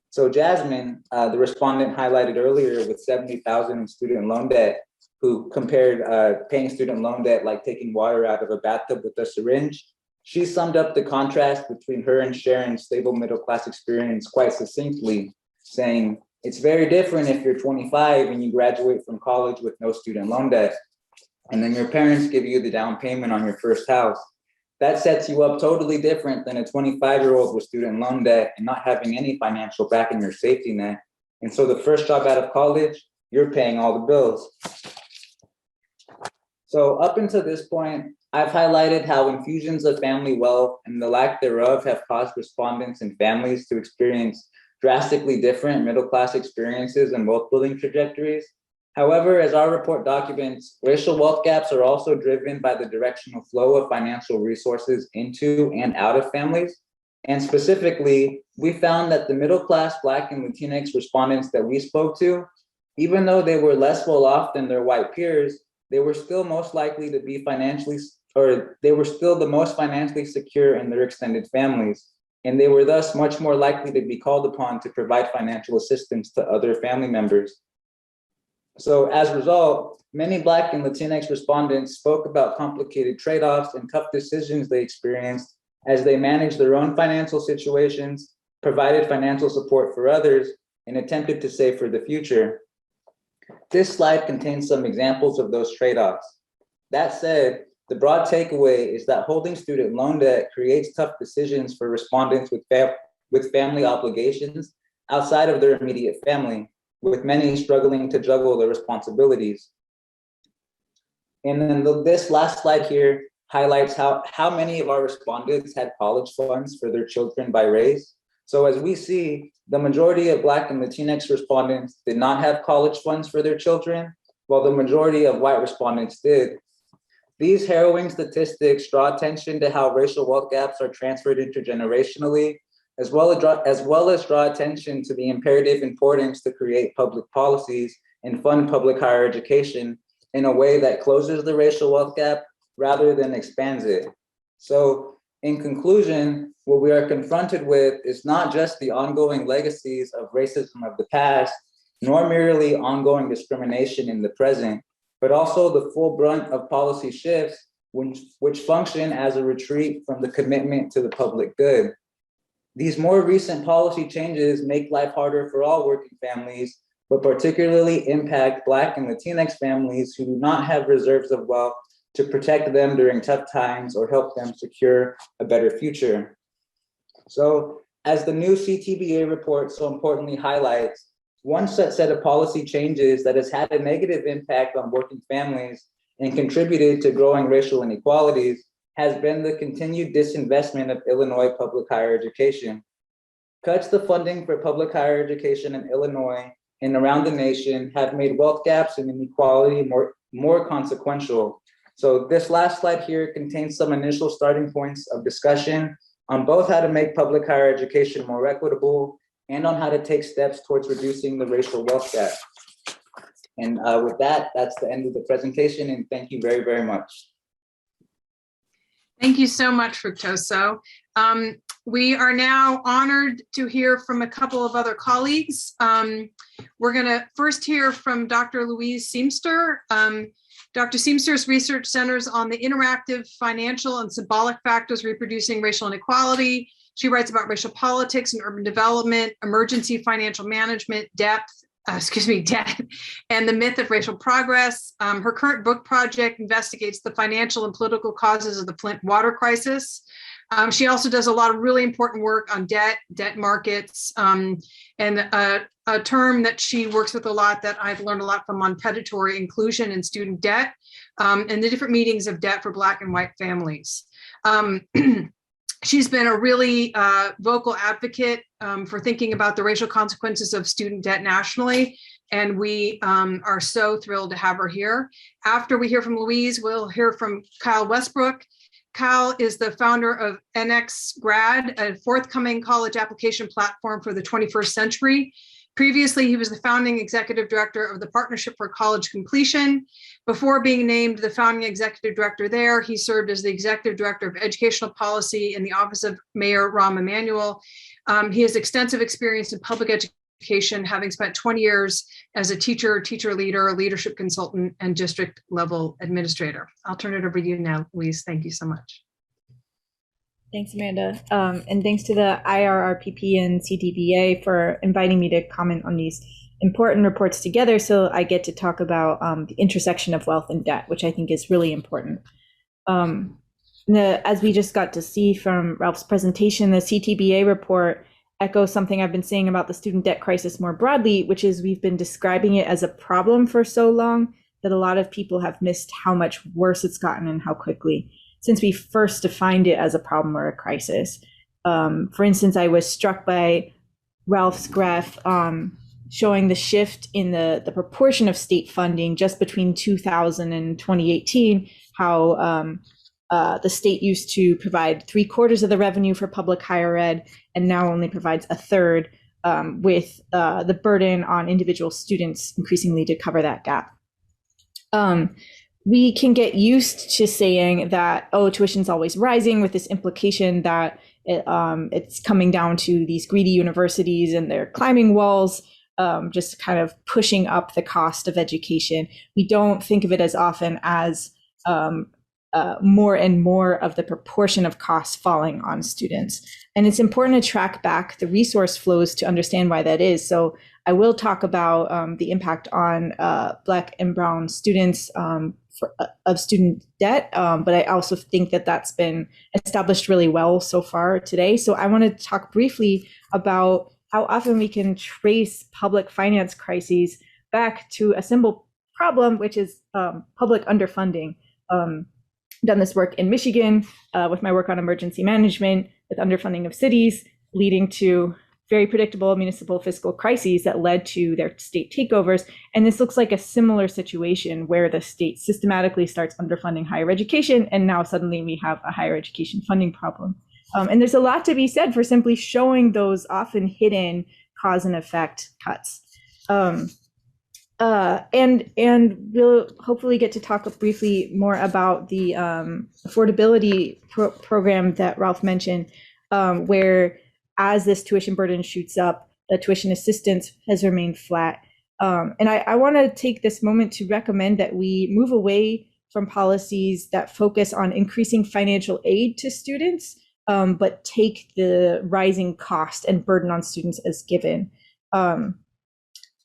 So Jasmine, the respondent highlighted earlier with $70,000 in student loan debt, who compared paying student loan debt like taking water out of a bathtub with a syringe, she summed up the contrast between her and Sharon's stable middle class experience quite succinctly, saying, it's very different if you're 25 and you graduate from college with no student loan debt, and then your parents give you the down payment on your first house. That sets you up totally different than a 25-year-old with student loan debt and not having any financial backing or safety net. And so the first job out of college, you're paying all the bills. So up until this point, I've highlighted how infusions of family wealth and the lack thereof have caused respondents and families to experience drastically different middle-class experiences and wealth-building trajectories. However, as our report documents, racial wealth gaps are also driven by the directional flow of financial resources into and out of families. And specifically, we found that the middle-class Black and Latinx respondents that we spoke to, even though they were less well-off than their white peers, they were still most likely to be they were still the most financially secure in their extended families. And they were thus much more likely to be called upon to provide financial assistance to other family members. So as a result, many Black and Latinx respondents spoke about complicated trade-offs and tough decisions they experienced as they managed their own financial situations, provided financial support for others, and attempted to save for the future. This slide contains some examples of those trade-offs. That said, the broad takeaway is that holding student loan debt creates tough decisions for respondents with family obligations outside of their immediate family, with many struggling to juggle their responsibilities. And then this last slide here highlights how many of our respondents had college funds for their children by race. So as we see, the majority of Black and Latinx respondents did not have college funds for their children, while the majority of white respondents did. These harrowing statistics draw attention to how racial wealth gaps are transferred intergenerationally, as well as draw attention to the imperative importance to create public policies and fund public higher education in a way that closes the racial wealth gap rather than expands it. So in conclusion, what we are confronted with is not just the ongoing legacies of racism of the past, nor merely ongoing discrimination in the present, but also the full brunt of policy shifts which function as a retreat from the commitment to the public good. These more recent policy changes make life harder for all working families, but particularly impact Black and Latinx families who do not have reserves of wealth to protect them during tough times or help them secure a better future. So as the new CTBA report so importantly highlights, one such set of policy changes that has had a negative impact on working families and contributed to growing racial inequalities has been the continued disinvestment of Illinois public higher education. Cuts to funding for public higher education in Illinois and around the nation have made wealth gaps and inequality more consequential. So this last slide here contains some initial starting points of discussion on both how to make public higher education more equitable and on how to take steps towards reducing the racial wealth gap. And with that, that's the end of the presentation, and thank you very, very much. Thank you so much, Fructose. We are now honored to hear from a couple of other colleagues. We're gonna first hear from Dr. Louise Seamster. Dr. Seamster's research centers on the interactive financial and symbolic factors reproducing racial inequality. She writes about racial politics and urban development, emergency financial management, debt, and the myth of racial progress. Her current book project investigates the financial and political causes of the Flint water crisis. She also does a lot of really important work on debt markets, and a term that she works with a lot that I've learned a lot from on predatory inclusion and student debt, and the different meanings of debt for Black and white families. She's been a really vocal advocate for thinking about the racial consequences of student debt nationally, and we are so thrilled to have her here. After we hear from Louise, we'll hear from Kyle Westbrook. Kyle is the founder of NX Grad, a forthcoming college application platform for the 21st century. Previously, he was the founding executive director of the Partnership for College Completion. Before being named the founding executive director there, he served as the executive director of educational policy in the office of Mayor Rahm Emanuel. He has extensive experience in public education, having spent 20 years as a teacher leader, leadership consultant, and district level administrator. I'll turn it over to you now, Louise. Thank you so much. Thanks, Amanda. And thanks to the IRRPP and CTBA for inviting me to comment on these important reports together so I get to talk about the intersection of wealth and debt, which I think is really important. As we just got to see from Ralph's presentation, the CTBA report echoes something I've been saying about the student debt crisis more broadly, which is we've been describing it as a problem for so long that a lot of people have missed how much worse it's gotten and how quickly since we first defined it as a problem or a crisis. For instance, I was struck by Ralph's graph showing the shift in the proportion of state funding just between 2000 and 2018, how the state used to provide 3/4 of the revenue for public higher ed and now only provides 1/3, with the burden on individual students increasingly to cover that gap. We can get used to saying that, oh, tuition's always rising, with this implication that it's coming down to these greedy universities and they're climbing walls, just kind of pushing up the cost of education. We don't think of it as often as more and more of the proportion of costs falling on students. And it's important to track back the resource flows to understand why that is. So I will talk about the impact on Black and Brown students of student debt, but I also think that that's been established really well so far today. So I want to talk briefly about how often we can trace public finance crises back to a simple problem, which is public underfunding. Done this work in Michigan with my work on emergency management, with underfunding of cities, leading to very predictable municipal fiscal crises that led to their state takeovers. And this looks like a similar situation where the state systematically starts underfunding higher education, and now suddenly we have a higher education funding problem. And there's a lot to be said for simply showing those often hidden cause and effect cuts. And we'll hopefully get to talk briefly more about the affordability program that Ralph mentioned, where as this tuition burden shoots up, the tuition assistance has remained flat. And I want to take this moment to recommend that we move away from policies that focus on increasing financial aid to students, but take the rising cost and burden on students as given.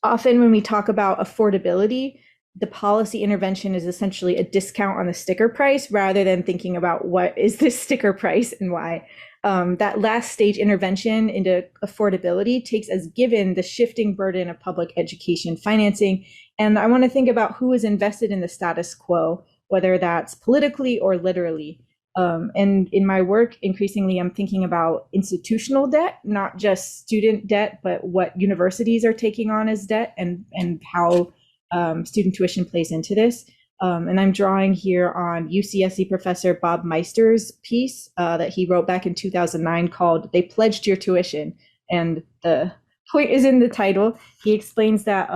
Often when we talk about affordability, the policy intervention is essentially a discount on the sticker price rather than thinking about what is this sticker price and why. That last stage intervention into affordability takes as given the shifting burden of public education financing. And I want to think about who is invested in the status quo, whether that's politically or literally. And in my work, increasingly, I'm thinking about institutional debt, not just student debt, but what universities are taking on as debt and how student tuition plays into this. And I'm drawing here on UCSC professor Bob Meister's piece that he wrote back in 2009 called "They Pledged Your Tuition." And the point is in the title. He explains that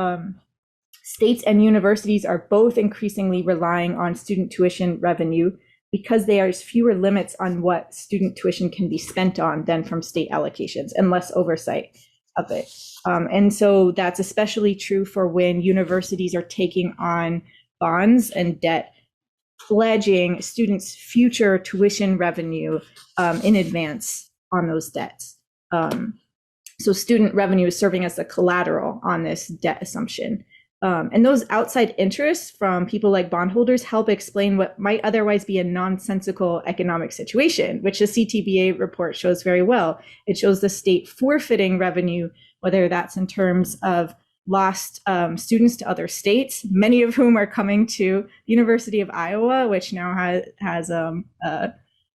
states and universities are both increasingly relying on student tuition revenue because there's fewer limits on what student tuition can be spent on than from state allocations and less oversight of it. And so that's especially true for when universities are taking on bonds and debt, pledging students' future tuition revenue in advance on those debts. So student revenue is serving as the collateral on this debt assumption. And those outside interests from people like bondholders help explain what might otherwise be a nonsensical economic situation, which the CTBA report shows very well. It shows the state forfeiting revenue, whether that's in terms of lost students to other states, many of whom are coming to the University of Iowa, which now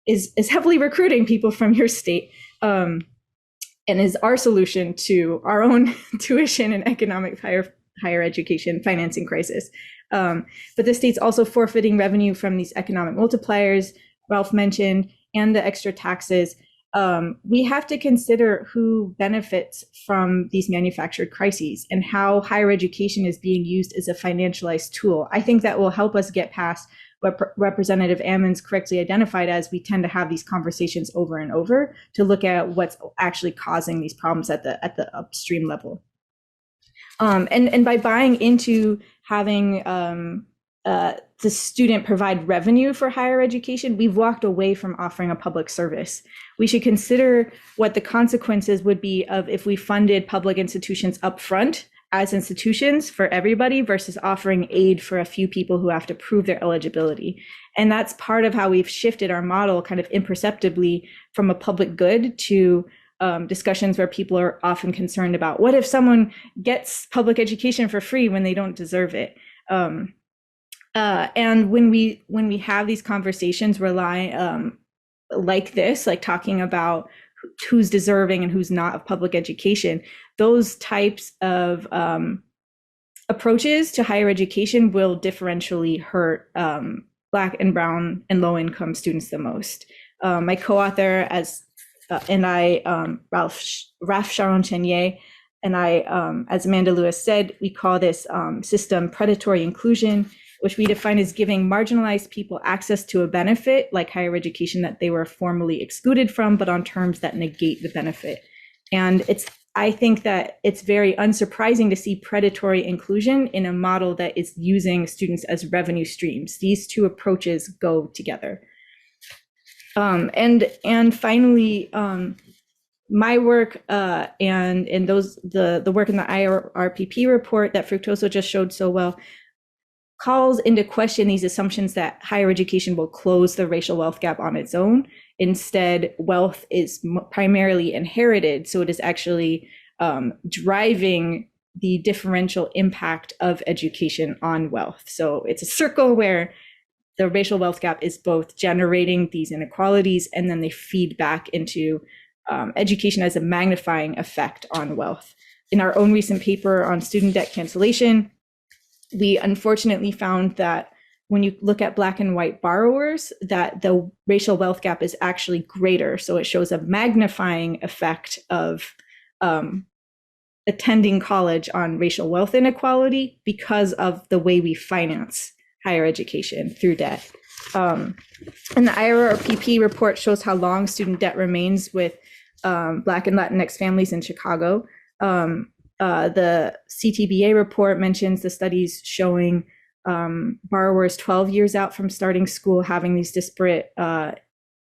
is heavily recruiting people from your state, and is our solution to our own tuition and economic higher education financing crisis. But the state's also forfeiting revenue from these economic multipliers Ralph mentioned and the extra taxes. We have to consider who benefits from these manufactured crises and how higher education is being used as a financialized tool. I think that will help us get past what Representative Ammons correctly identified as we tend to have these conversations over and over to look at what's actually causing these problems at the upstream level. And by buying into having the student provide revenue for higher education, we've walked away from offering a public service. We should consider what the consequences would be of if we funded public institutions upfront as institutions for everybody versus offering aid for a few people who have to prove their eligibility. And that's part of how we've shifted our model kind of imperceptibly from a public good to discussions where people are often concerned about what if someone gets public education for free when they don't deserve it. And when we have these conversations like this, like talking about who's deserving and who's not of public education, those types of approaches to higher education will differentially hurt Black and Brown and low-income students the most. My co-author and I, Raf Sharon-Chenier, and I, as Amanda Lewis said, we call this system predatory inclusion, which we define as giving marginalized people access to a benefit like higher education that they were formerly excluded from, but on terms that negate the benefit. And I think that it's very unsurprising to see predatory inclusion in a model that is using students as revenue streams. These two approaches go together. And finally, my work and the work in the IRPP report that Fructose just showed so well calls into question these assumptions that higher education will close the racial wealth gap on its own. Instead, wealth is primarily inherited, so it is actually driving the differential impact of education on wealth. So it's a circle where the racial wealth gap is both generating these inequalities and then they feed back into education as a magnifying effect on wealth. In our own recent paper on student debt cancellation, we unfortunately found that when you look at Black and white borrowers, that the racial wealth gap is actually greater. So it shows a magnifying effect of attending college on racial wealth inequality because of the way we finance higher education through debt. And the IRRPP report shows how long student debt remains with Black and Latinx families in Chicago. The CTBA report mentions the studies showing borrowers 12 years out from starting school having these disparate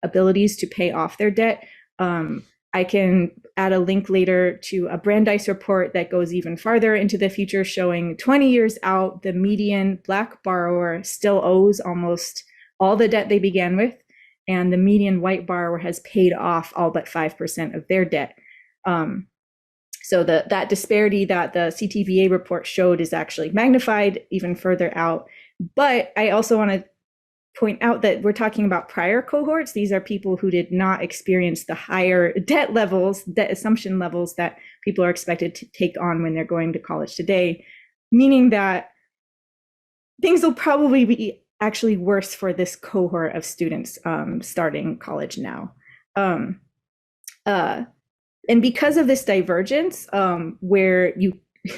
abilities to pay off their debt. I can add a link later to a Brandeis report that goes even farther into the future, showing 20 years out, the median Black borrower still owes almost all the debt they began with, and the median white borrower has paid off all but 5% of their debt. So that disparity that the CTBA report showed is actually magnified even further out. But I also want to point out that we're talking about prior cohorts. These are people who did not experience the higher debt levels, debt assumption levels that people are expected to take on when they're going to college today, meaning that things will probably be actually worse for this cohort of students starting college now. And because of this divergence, where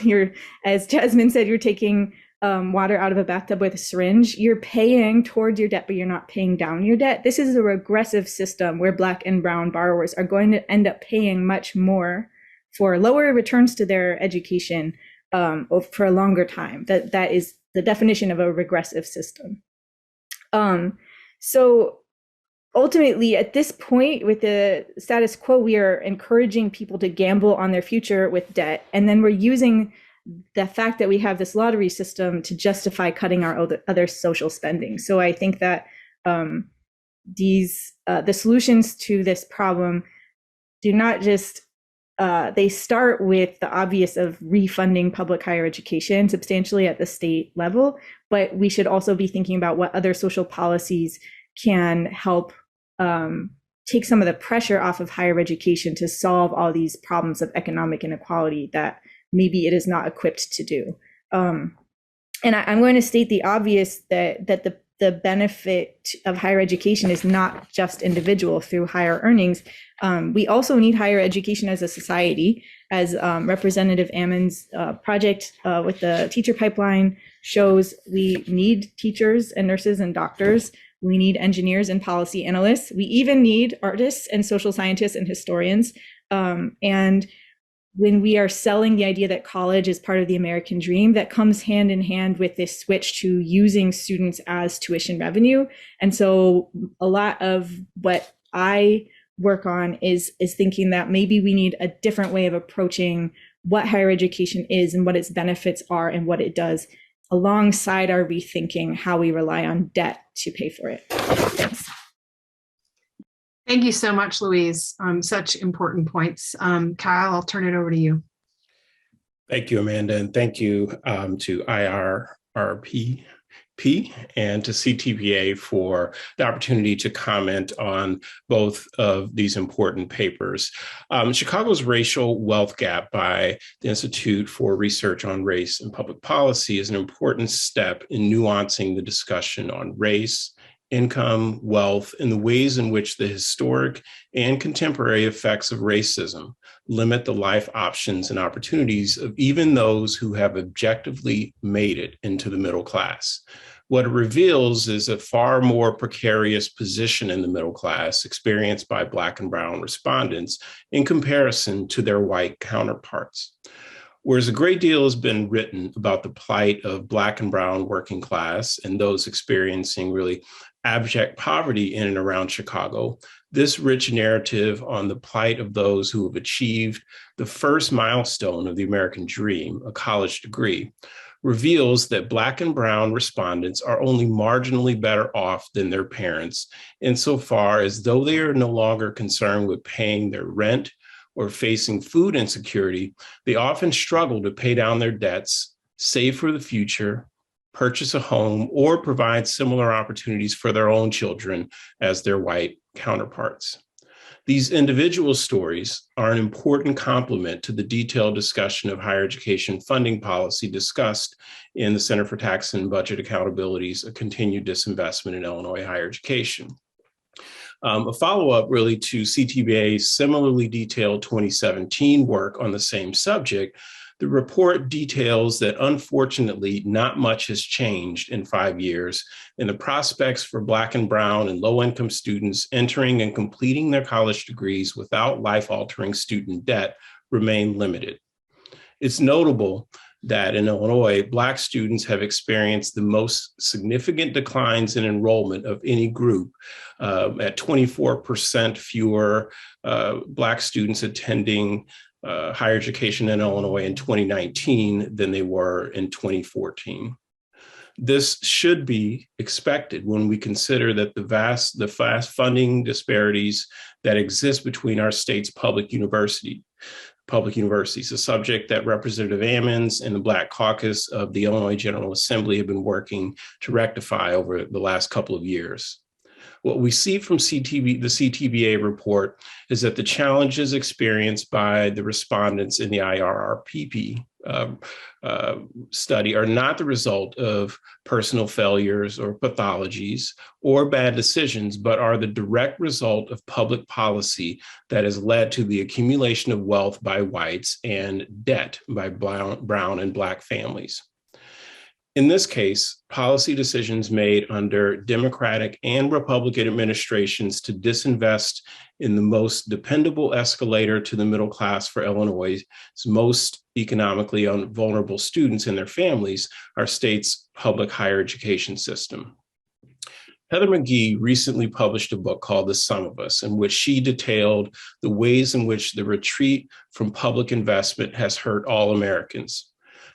you're, as Jasmine said, you're taking water out of a bathtub with a syringe, you're paying towards your debt, but you're not paying down your debt. This is a regressive system where Black and brown borrowers are going to end up paying much more for lower returns to their education for a longer time. That is the definition of a regressive system. So ultimately, at this point, with the status quo, we are encouraging people to gamble on their future with debt. And then we're using the fact that we have this lottery system to justify cutting our other social spending. So I think that the solutions to this problem do not just, they start with the obvious of refunding public higher education substantially at the state level, but we should also be thinking about what other social policies can help take some of the pressure off of higher education to solve all these problems of economic inequality that maybe it is not equipped to do. And I'm going to state the obvious that the benefit of higher education is not just individual through higher earnings. We also need higher education as a society, as Representative Ammons' project with the teacher pipeline shows. We need teachers and nurses and doctors. We need engineers and policy analysts. We even need artists and social scientists and historians. And when we are selling the idea that college is part of the American dream, that comes hand in hand with this switch to using students as tuition revenue. And so a lot of what I work on is thinking that maybe we need a different way of approaching what higher education is and what its benefits are and what it does, alongside our rethinking how we rely on debt to pay for it. Thanks. Thank you so much, Louise. Such important points. Kyle, I'll turn it over to you. Thank you, Amanda, and thank you to IRRPP and to CTBA for the opportunity to comment on both of these important papers. Chicago's racial wealth gap by the Institute for Research on Race and Public Policy is an important step in nuancing the discussion on race, income, wealth, and the ways in which the historic and contemporary effects of racism limit the life options and opportunities of even those who have objectively made it into the middle class. What it reveals is a far more precarious position in the middle class experienced by Black and brown respondents in comparison to their white counterparts. Whereas a great deal has been written about the plight of Black and brown working class and those experiencing really abject poverty in and around Chicago, this rich narrative on the plight of those who have achieved the first milestone of the American dream, a college degree, reveals that Black and brown respondents are only marginally better off than their parents, insofar as though they are no longer concerned with paying their rent or facing food insecurity, they often struggle to pay down their debts, save for the future, purchase a home, or provide similar opportunities for their own children as their white counterparts. These individual stories are an important complement to the detailed discussion of higher education funding policy discussed in the Center for Tax and Budget Accountability's A Continued Disinvestment in Illinois Higher Education. A follow-up really to CTBA's similarly detailed 2017 work on the same subject, the report details that unfortunately not much has changed in 5 years, and the prospects for Black and Brown and low-income students entering and completing their college degrees without life-altering student debt remain limited. It's notable that in Illinois, Black students have experienced the most significant declines in enrollment of any group, at 24% fewer Black students attending higher education in Illinois in 2019 than they were in 2014. This should be expected when we consider that the vast funding disparities that exist between our state's public universities, a subject that Representative Ammons and the Black Caucus of the Illinois General Assembly have been working to rectify over the last couple of years. What we see from the CTBA report is that the challenges experienced by the respondents in the IRRPP study are not the result of personal failures or pathologies or bad decisions, but are the direct result of public policy that has led to the accumulation of wealth by whites and debt by brown and Black families. In this case, policy decisions made under Democratic and Republican administrations to disinvest in the most dependable escalator to the middle class for Illinois' most economically vulnerable students and their families, our state's public higher education system. Heather McGee recently published a book called The Sum of Us, in which she detailed the ways in which the retreat from public investment has hurt all Americans.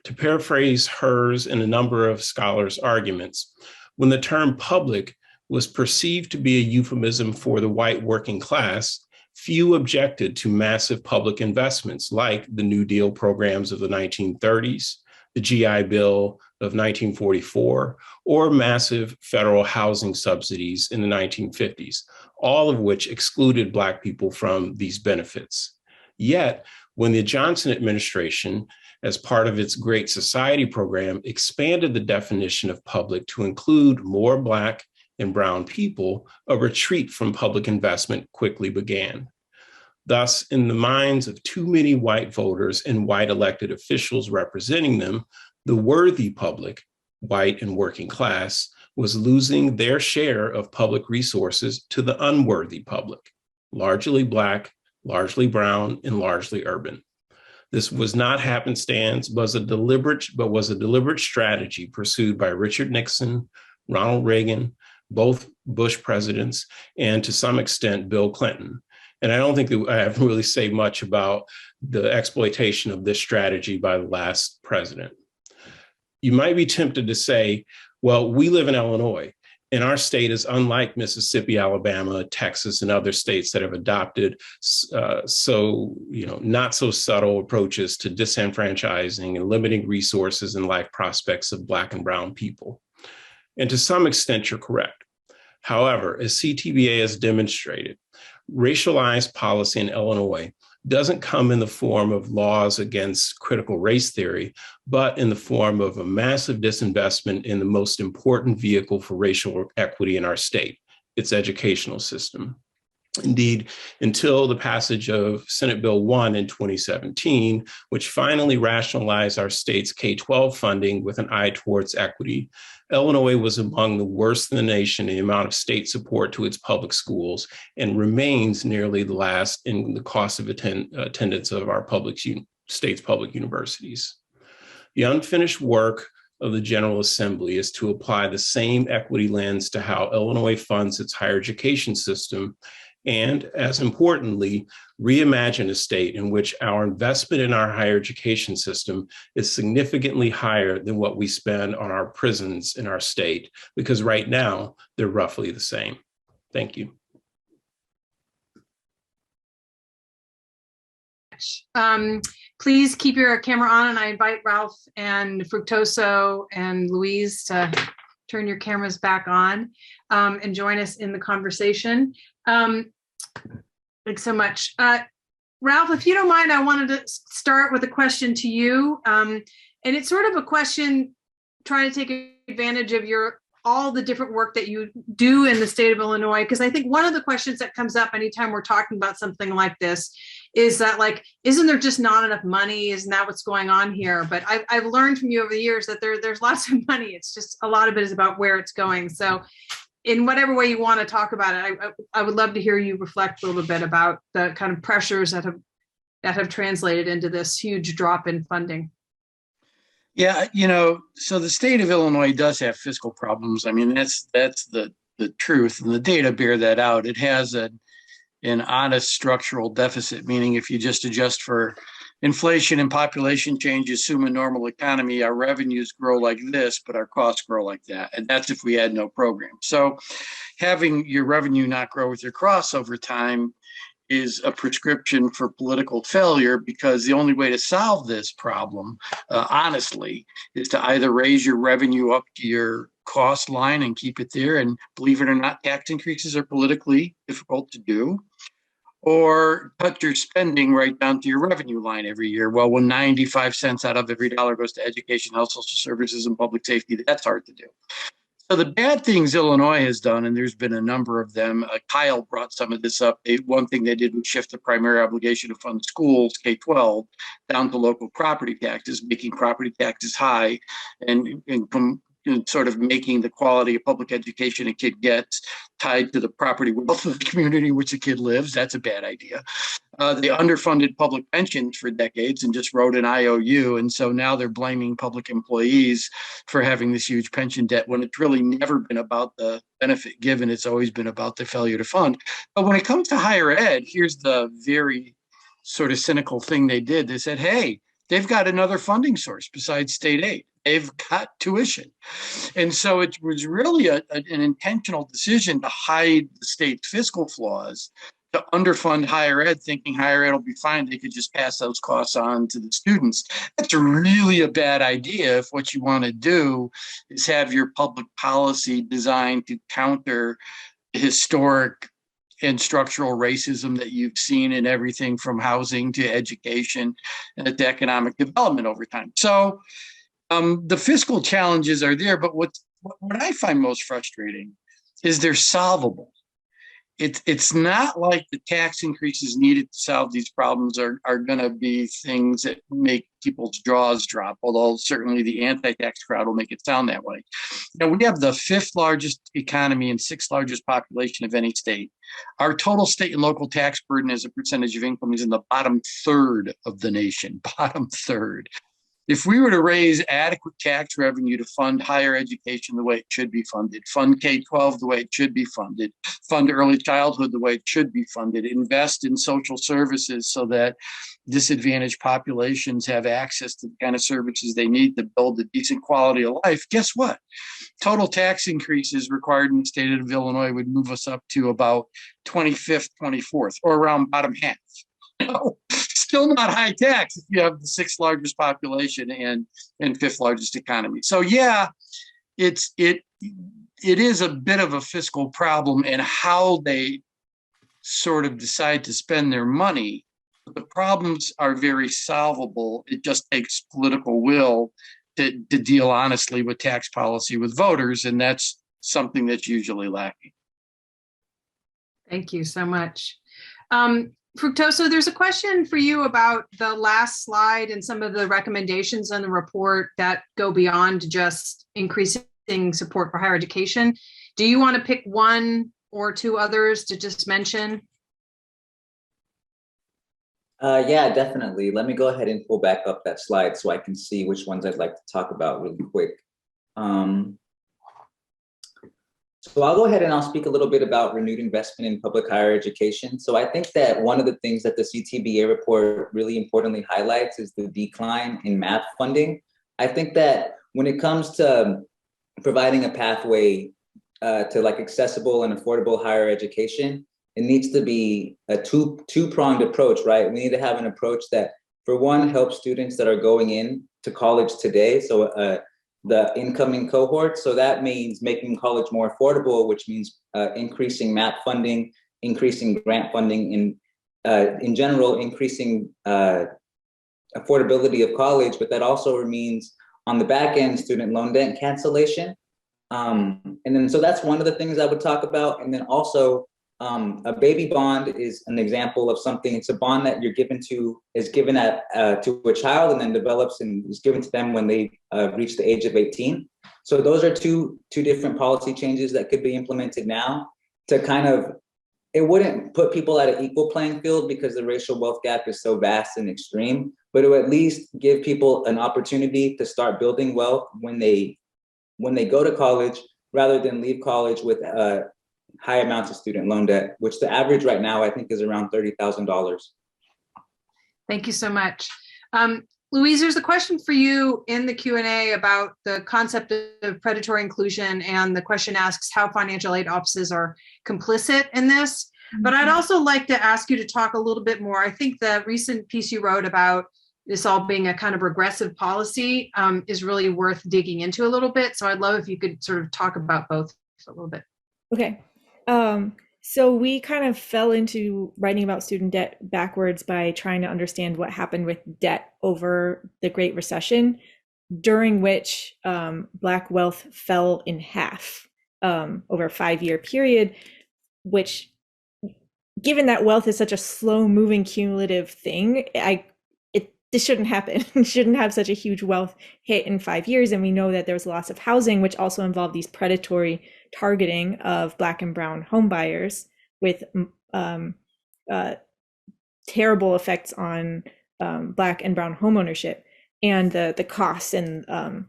To paraphrase hers and a number of scholars' arguments, when the term public was perceived to be a euphemism for the white working class, few objected to massive public investments like the New Deal programs of the 1930s, the GI Bill of 1944, or massive federal housing subsidies in the 1950s, all of which excluded Black people from these benefits. Yet, when the Johnson administration, as part of its Great Society program, expanded the definition of public to include more Black and brown people, a retreat from public investment quickly began. Thus, in the minds of too many white voters and white elected officials representing them, the worthy public, white and working class, was losing their share of public resources to the unworthy public, largely Black, largely brown, and largely urban. This was not happenstance, but was a deliberate strategy pursued by Richard Nixon, Ronald Reagan, both Bush presidents, and to some extent, Bill Clinton. And I don't think that I have really say much about the exploitation of this strategy by the last president. You might be tempted to say, well, we live in Illinois, and our state is unlike Mississippi, Alabama, Texas, and other states that have adopted not so subtle approaches to disenfranchising and limiting resources and life prospects of Black and brown people. And to some extent, you're correct. However, as CTBA has demonstrated, racialized policy in Illinois doesn't come in the form of laws against critical race theory, but in the form of a massive disinvestment in the most important vehicle for racial equity in our state, its educational system. Indeed, until the passage of Senate Bill 1 in 2017, which finally rationalized our state's K-12 funding with an eye towards equity, Illinois was among the worst in the nation in the amount of state support to its public schools and remains nearly the last in the cost of attendance of our state's public universities. The unfinished work of the General Assembly is to apply the same equity lens to how Illinois funds its higher education system, and as importantly, reimagine a state in which our investment in our higher education system is significantly higher than what we spend on our prisons in our state, because right now they're roughly the same. Thank you. Please keep your camera on, and I invite Ralph and Fructose and Louise to turn your cameras back on and join us in the conversation. Thanks so much. Ralph, if you don't mind, I wanted to start with a question to you. And it's sort of a question trying to take advantage of all the different work that you do in the state of Illinois, because I think one of the questions that comes up anytime we're talking about something like this is that, like, isn't there just not enough money? Isn't that what's going on here? But I've learned from you over the years that there's lots of money. It's just a lot of it is about where it's going. So in whatever way you want to talk about it, I would love to hear you reflect a little bit about the kind of pressures that have translated into this huge drop in funding. Yeah, so the state of Illinois does have fiscal problems. I mean, that's the truth, and the data bear that out. It has an honest structural deficit, meaning if you just adjust for inflation and population change, assume a normal economy, our revenues grow like this, but our costs grow like that. And that's if we had no program. So having your revenue not grow with your costs over time is a prescription for political failure, because the only way to solve this problem, honestly, is to either raise your revenue up to your cost line and keep it there. And believe it or not, tax increases are politically difficult to do, or cut your spending right down to your revenue line every year. Well, when 95 cents out of every dollar goes to education, health, social services, and public safety, that's hard to do. So the bad things Illinois has done, and there's been a number of them, Kyle brought some of this up. One thing they did was shift the primary obligation to fund schools, K-12, down to local property taxes, making property taxes high and sort of making the quality of public education a kid gets tied to the property wealth of the community in which a kid lives. That's a bad idea. They underfunded public pensions for decades and just wrote an IOU. And so now they're blaming public employees for having this huge pension debt, when it's really never been about the benefit given. It's always been about the failure to fund. But when it comes to higher ed, here's the very sort of cynical thing they did. They said, hey, they've got another funding source besides state aid. They've got tuition. And so it was really an intentional decision to hide the state's fiscal flaws, to underfund higher ed, thinking higher ed will be fine. They could just pass those costs on to the students. That's really a bad idea if what you want to do is have your public policy designed to counter historic and structural racism that you've seen in everything from housing to education and to economic development over time. So the fiscal challenges are there, but what I find most frustrating is they're solvable. It's not like the tax increases needed to solve these problems are going to be things that make people's jaws drop, although certainly the anti-tax crowd will make it sound that way. We have the 5th largest economy and 6th largest population of any state. Our total state and local tax burden as a percentage of income is in the bottom third of the nation, bottom third. If we were to raise adequate tax revenue to fund higher education the way it should be funded, fund K-12 the way it should be funded, fund early childhood the way it should be funded, invest in social services so that disadvantaged populations have access to the kind of services they need to build a decent quality of life, guess what? Total tax increases required in the state of Illinois would move us up to about 25th, 24th, or around bottom half. Still not high tax if you have the 6th largest population and 5th largest economy. So yeah, it is a bit of a fiscal problem and how they sort of decide to spend their money. The problems are very solvable. It just takes political will to deal honestly with tax policy with voters, and that's something that's usually lacking. Thank you so much. Fructose, there's a question for you about the last slide and some of the recommendations in the report that go beyond just increasing support for higher education. Do you want to pick one or two others to just mention? Yeah, definitely. Let me go ahead and pull back up that slide so I can see which ones I'd like to talk about really quick. So I'll go ahead and I'll speak a little bit about renewed investment in public higher education. So I think that one of the things that the CTBA report really importantly highlights is the decline in math funding. I think that when it comes to providing a pathway to like accessible and affordable higher education, it needs to be a two-pronged approach, right? We need to have an approach that, for one, helps students that are going in to college today. So the incoming cohort. So that means making college more affordable, which means increasing MAP funding, increasing grant funding in general, increasing affordability of college, but that also means on the back end, student loan debt cancellation. And then, so that's one of the things I would talk about. And then also, a baby bond is an example of something. It's a bond that is given to a child and then develops and is given to them when they reach the age of 18. So those are two different policy changes that could be implemented now to kind of, it wouldn't put people at an equal playing field because the racial wealth gap is so vast and extreme, but it would at least give people an opportunity to start building wealth when they go to college, rather than leave college with high amounts of student loan debt, which the average right now, I think, is around $30,000. Thank you so much. Louise, there's a question for you in the Q&A about the concept of predatory inclusion, and the question asks how financial aid offices are complicit in this. But I'd also like to ask you to talk a little bit more. I think the recent piece you wrote about this all being a kind of regressive policy is really worth digging into a little bit. So I'd love if you could sort of talk about both a little bit. Okay. So we kind of fell into writing about student debt backwards by trying to understand what happened with debt over the Great Recession, during which Black wealth fell in half over a 5-year period, which, given that wealth is such a slow moving cumulative thing, this shouldn't happen. It shouldn't have such a huge wealth hit in 5 years. And we know that there was loss of housing, which also involved these predatory targeting of Black and brown home buyers with terrible effects on Black and brown home ownership, and the costs and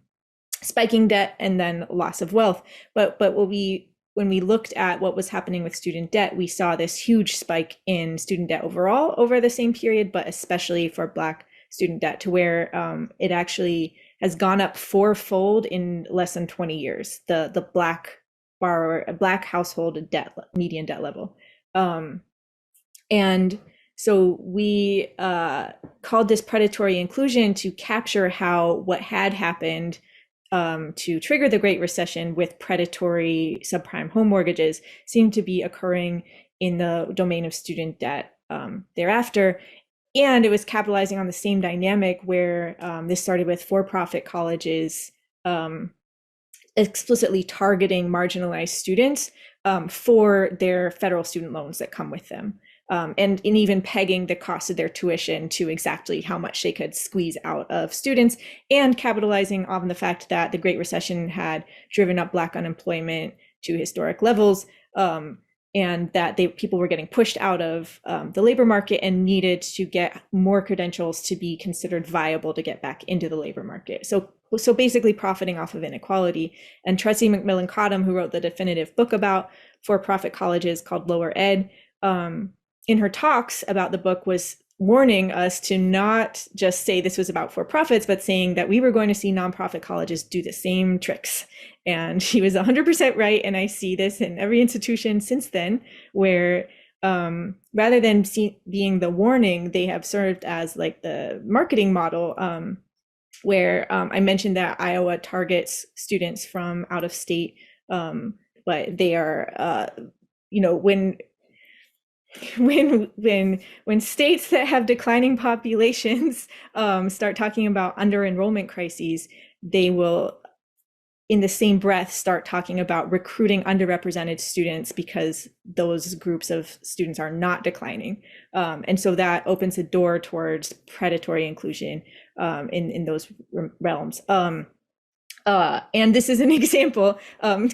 spiking debt and then loss of wealth. But when we looked at what was happening with student debt, we saw this huge spike in student debt overall over the same period, but especially for Black student debt, to where it actually has gone up 4-fold in less than 20 years. The Black household debt, median debt level. And so we called this predatory inclusion to capture how what had happened to trigger the Great Recession with predatory subprime home mortgages seemed to be occurring in the domain of student debt thereafter. And it was capitalizing on the same dynamic where this started with for-profit colleges explicitly targeting marginalized students for their federal student loans that come with them. And in even pegging the cost of their tuition to exactly how much they could squeeze out of students, and capitalizing on the fact that the Great Recession had driven up Black unemployment to historic levels, and that people were getting pushed out of the labor market and needed to get more credentials to be considered viable to get back into the labor market. So basically profiting off of inequality. And Tressie McMillan Cottom, who wrote the definitive book about for-profit colleges called Lower Ed, in her talks about the book was warning us to not just say this was about for-profits, but saying that we were going to see nonprofit colleges do the same tricks. And she was 100% right. And I see this in every institution since then, where rather than being the warning, they have served as like the marketing model, where I mentioned that Iowa targets students from out of state, but they are, when states that have declining populations start talking about under-enrollment crises, they will, in the same breath, start talking about recruiting underrepresented students because those groups of students are not declining. And so that opens a door towards predatory inclusion in those realms. And this is an example,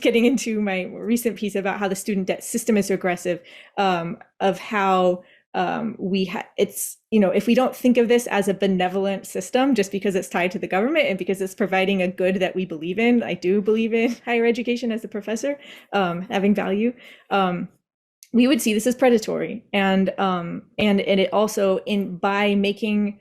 getting into my recent piece about how the student debt system is regressive, of how if we don't think of this as a benevolent system just because it's tied to the government and because it's providing a good that we believe in. I do believe in higher education as a professor, having value. We would see this as predatory, and it also, by making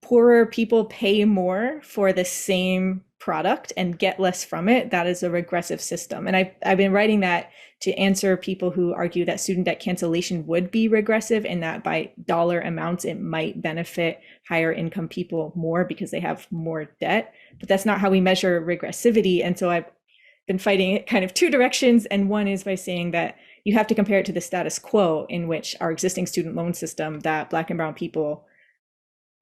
poorer people pay more for the same product and get less from it, that is a regressive system. And I've been writing that to answer people who argue that student debt cancellation would be regressive, and that by dollar amounts it might benefit higher income people more because they have more debt. But that's not how we measure regressivity. And so I've been fighting it kind of two directions. And one is by saying that you have to compare it to the status quo in which our existing student loan system that Black and brown people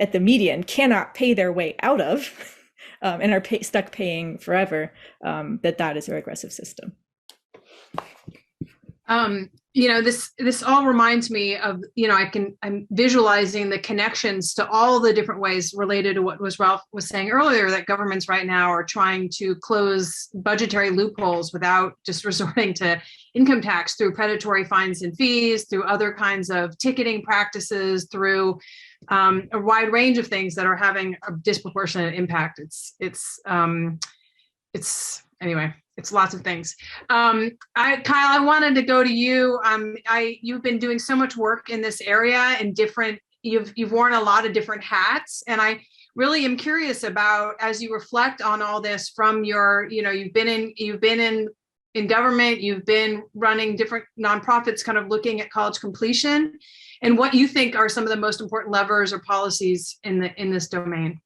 at the median cannot pay their way out of and are stuck paying forever, that is a regressive system. This all reminds me of, I'm visualizing the connections to all the different ways related to what Ralph was saying earlier, that governments right now are trying to close budgetary loopholes without just resorting to income tax, through predatory fines and fees, through other kinds of ticketing practices, through a wide range of things that are having a disproportionate impact. Anyway. It's lots of things. Kyle, I wanted to go to you. You've been doing so much work in this area, and you've worn a lot of different hats. And I really am curious about, as you reflect on all this from your, you've been in government, you've been running different nonprofits, kind of looking at college completion, and what you think are some of the most important levers or policies in this domain.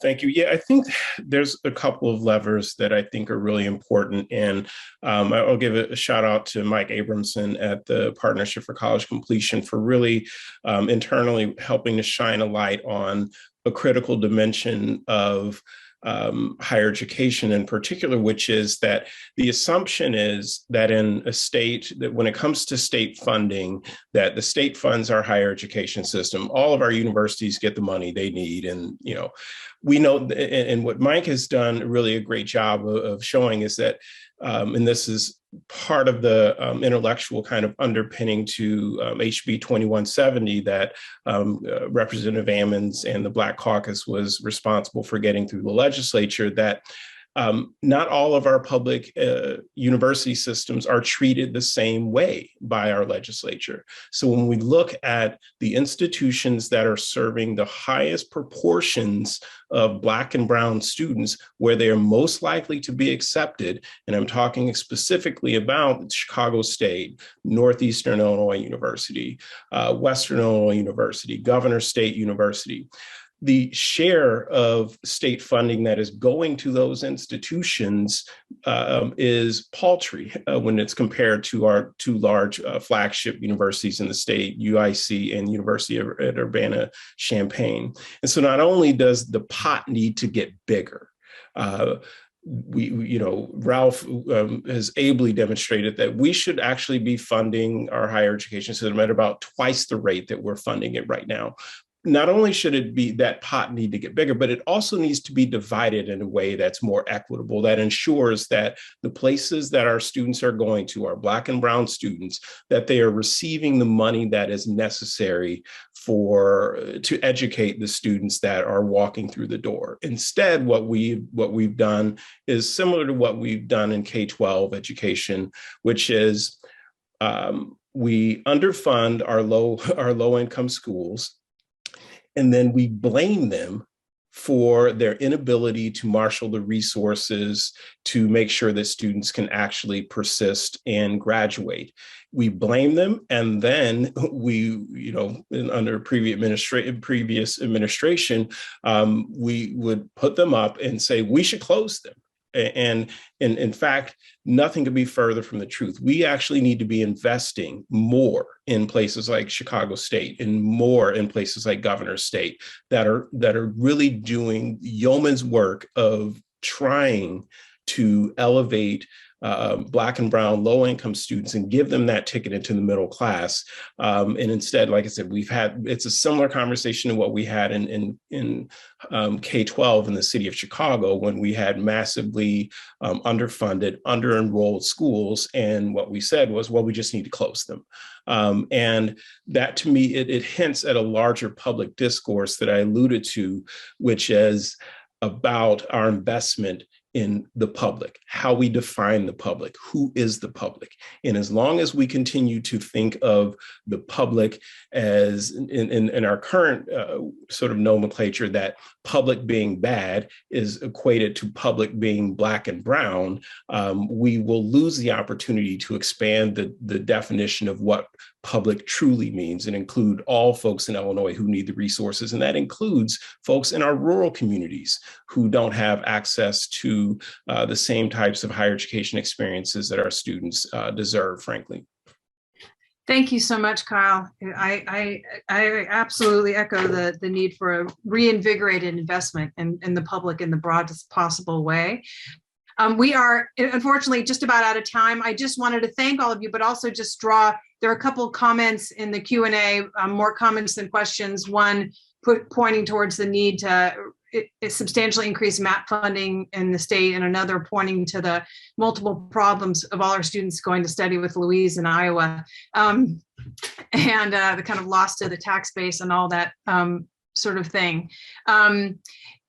Thank you. Yeah, I think there's a couple of levers that I think are really important. And I'll give a shout out to Mike Abramson at the Partnership for College Completion for really internally helping to shine a light on a critical dimension of higher education in particular, which is that the assumption is that in a state, that when it comes to state funding, that the state funds our higher education system. All of our universities get the money they need. And, we know, and what Mike has done really a great job of showing is that, and this is part of the intellectual kind of underpinning to HB 2170 that Representative Ammons and the Black Caucus was responsible for getting through the legislature, that not all of our public university systems are treated the same way by our legislature. So when we look at the institutions that are serving the highest proportions of Black and brown students, where they are most likely to be accepted, and I'm talking specifically about Chicago State, Northeastern Illinois University, Western Illinois University, Governor State University, the share of state funding that is going to those institutions is paltry when it's compared to our two large flagship universities in the state, UIC and University at Urbana-Champaign. And so not only does the pot need to get bigger, Ralph has ably demonstrated that we should actually be funding our higher education system at about twice the rate that we're funding it right now. Not only should it be that pot need to get bigger, but it also needs to be divided in a way that's more equitable, that ensures that the places that our students are going to, our Black and brown students, that they are receiving the money that is necessary to educate the students that are walking through the door. Instead, what we've done is similar to what we've done in K-12 education, which is we underfund our low-income schools, and then we blame them for their inability to marshal the resources to make sure that students can actually persist and graduate. We blame them, and then we, under previous administration, we would put them up and say, we should close them. And in fact, nothing could be further from the truth. We actually need to be investing more in places like Chicago State and more in places like Governor State that are really doing yeoman's work of trying to elevate Black and brown low-income students and give them that ticket into the middle class. And instead, like I said, it's a similar conversation to what we had in K-12 in the city of Chicago, when we had massively underfunded, under-enrolled schools. And what we said was, well, we just need to close them. And that, to me, it hints at a larger public discourse that I alluded to, which is about our investment in the public, how we define the public, who is the public. And as long as we continue to think of the public as in our current sort of nomenclature, that public being bad is equated to public being Black and brown, we will lose the opportunity to expand the definition of what public truly means and include all folks in Illinois who need the resources. And that includes folks in our rural communities who don't have access to the same types of higher education experiences that our students deserve, frankly. Thank you so much, Kyle. I absolutely echo the need for a reinvigorated investment in the public in the broadest possible way. We are unfortunately just about out of time. I just wanted to thank all of you, but also just there are a couple of comments in the Q&A, more comments than questions. One pointing towards the need to substantially increase MAP funding in the state, and another pointing to the multiple problems of all our students going to study with Louise in Iowa, and the kind of loss to the tax base and all that sort of thing.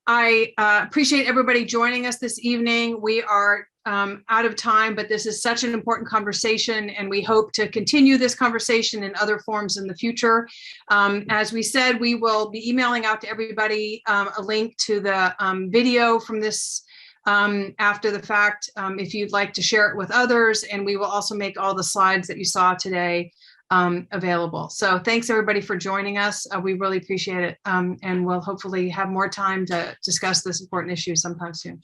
I appreciate everybody joining us this evening. We are out of time, but this is such an important conversation, and we hope to continue this conversation in other forms in the future. As we said, we will be emailing out to everybody a link to the video from this after the fact, if you'd like to share it with others, and we will also make all the slides that you saw today available. So thanks everybody for joining us. We really appreciate it. And we'll hopefully have more time to discuss this important issue sometime soon.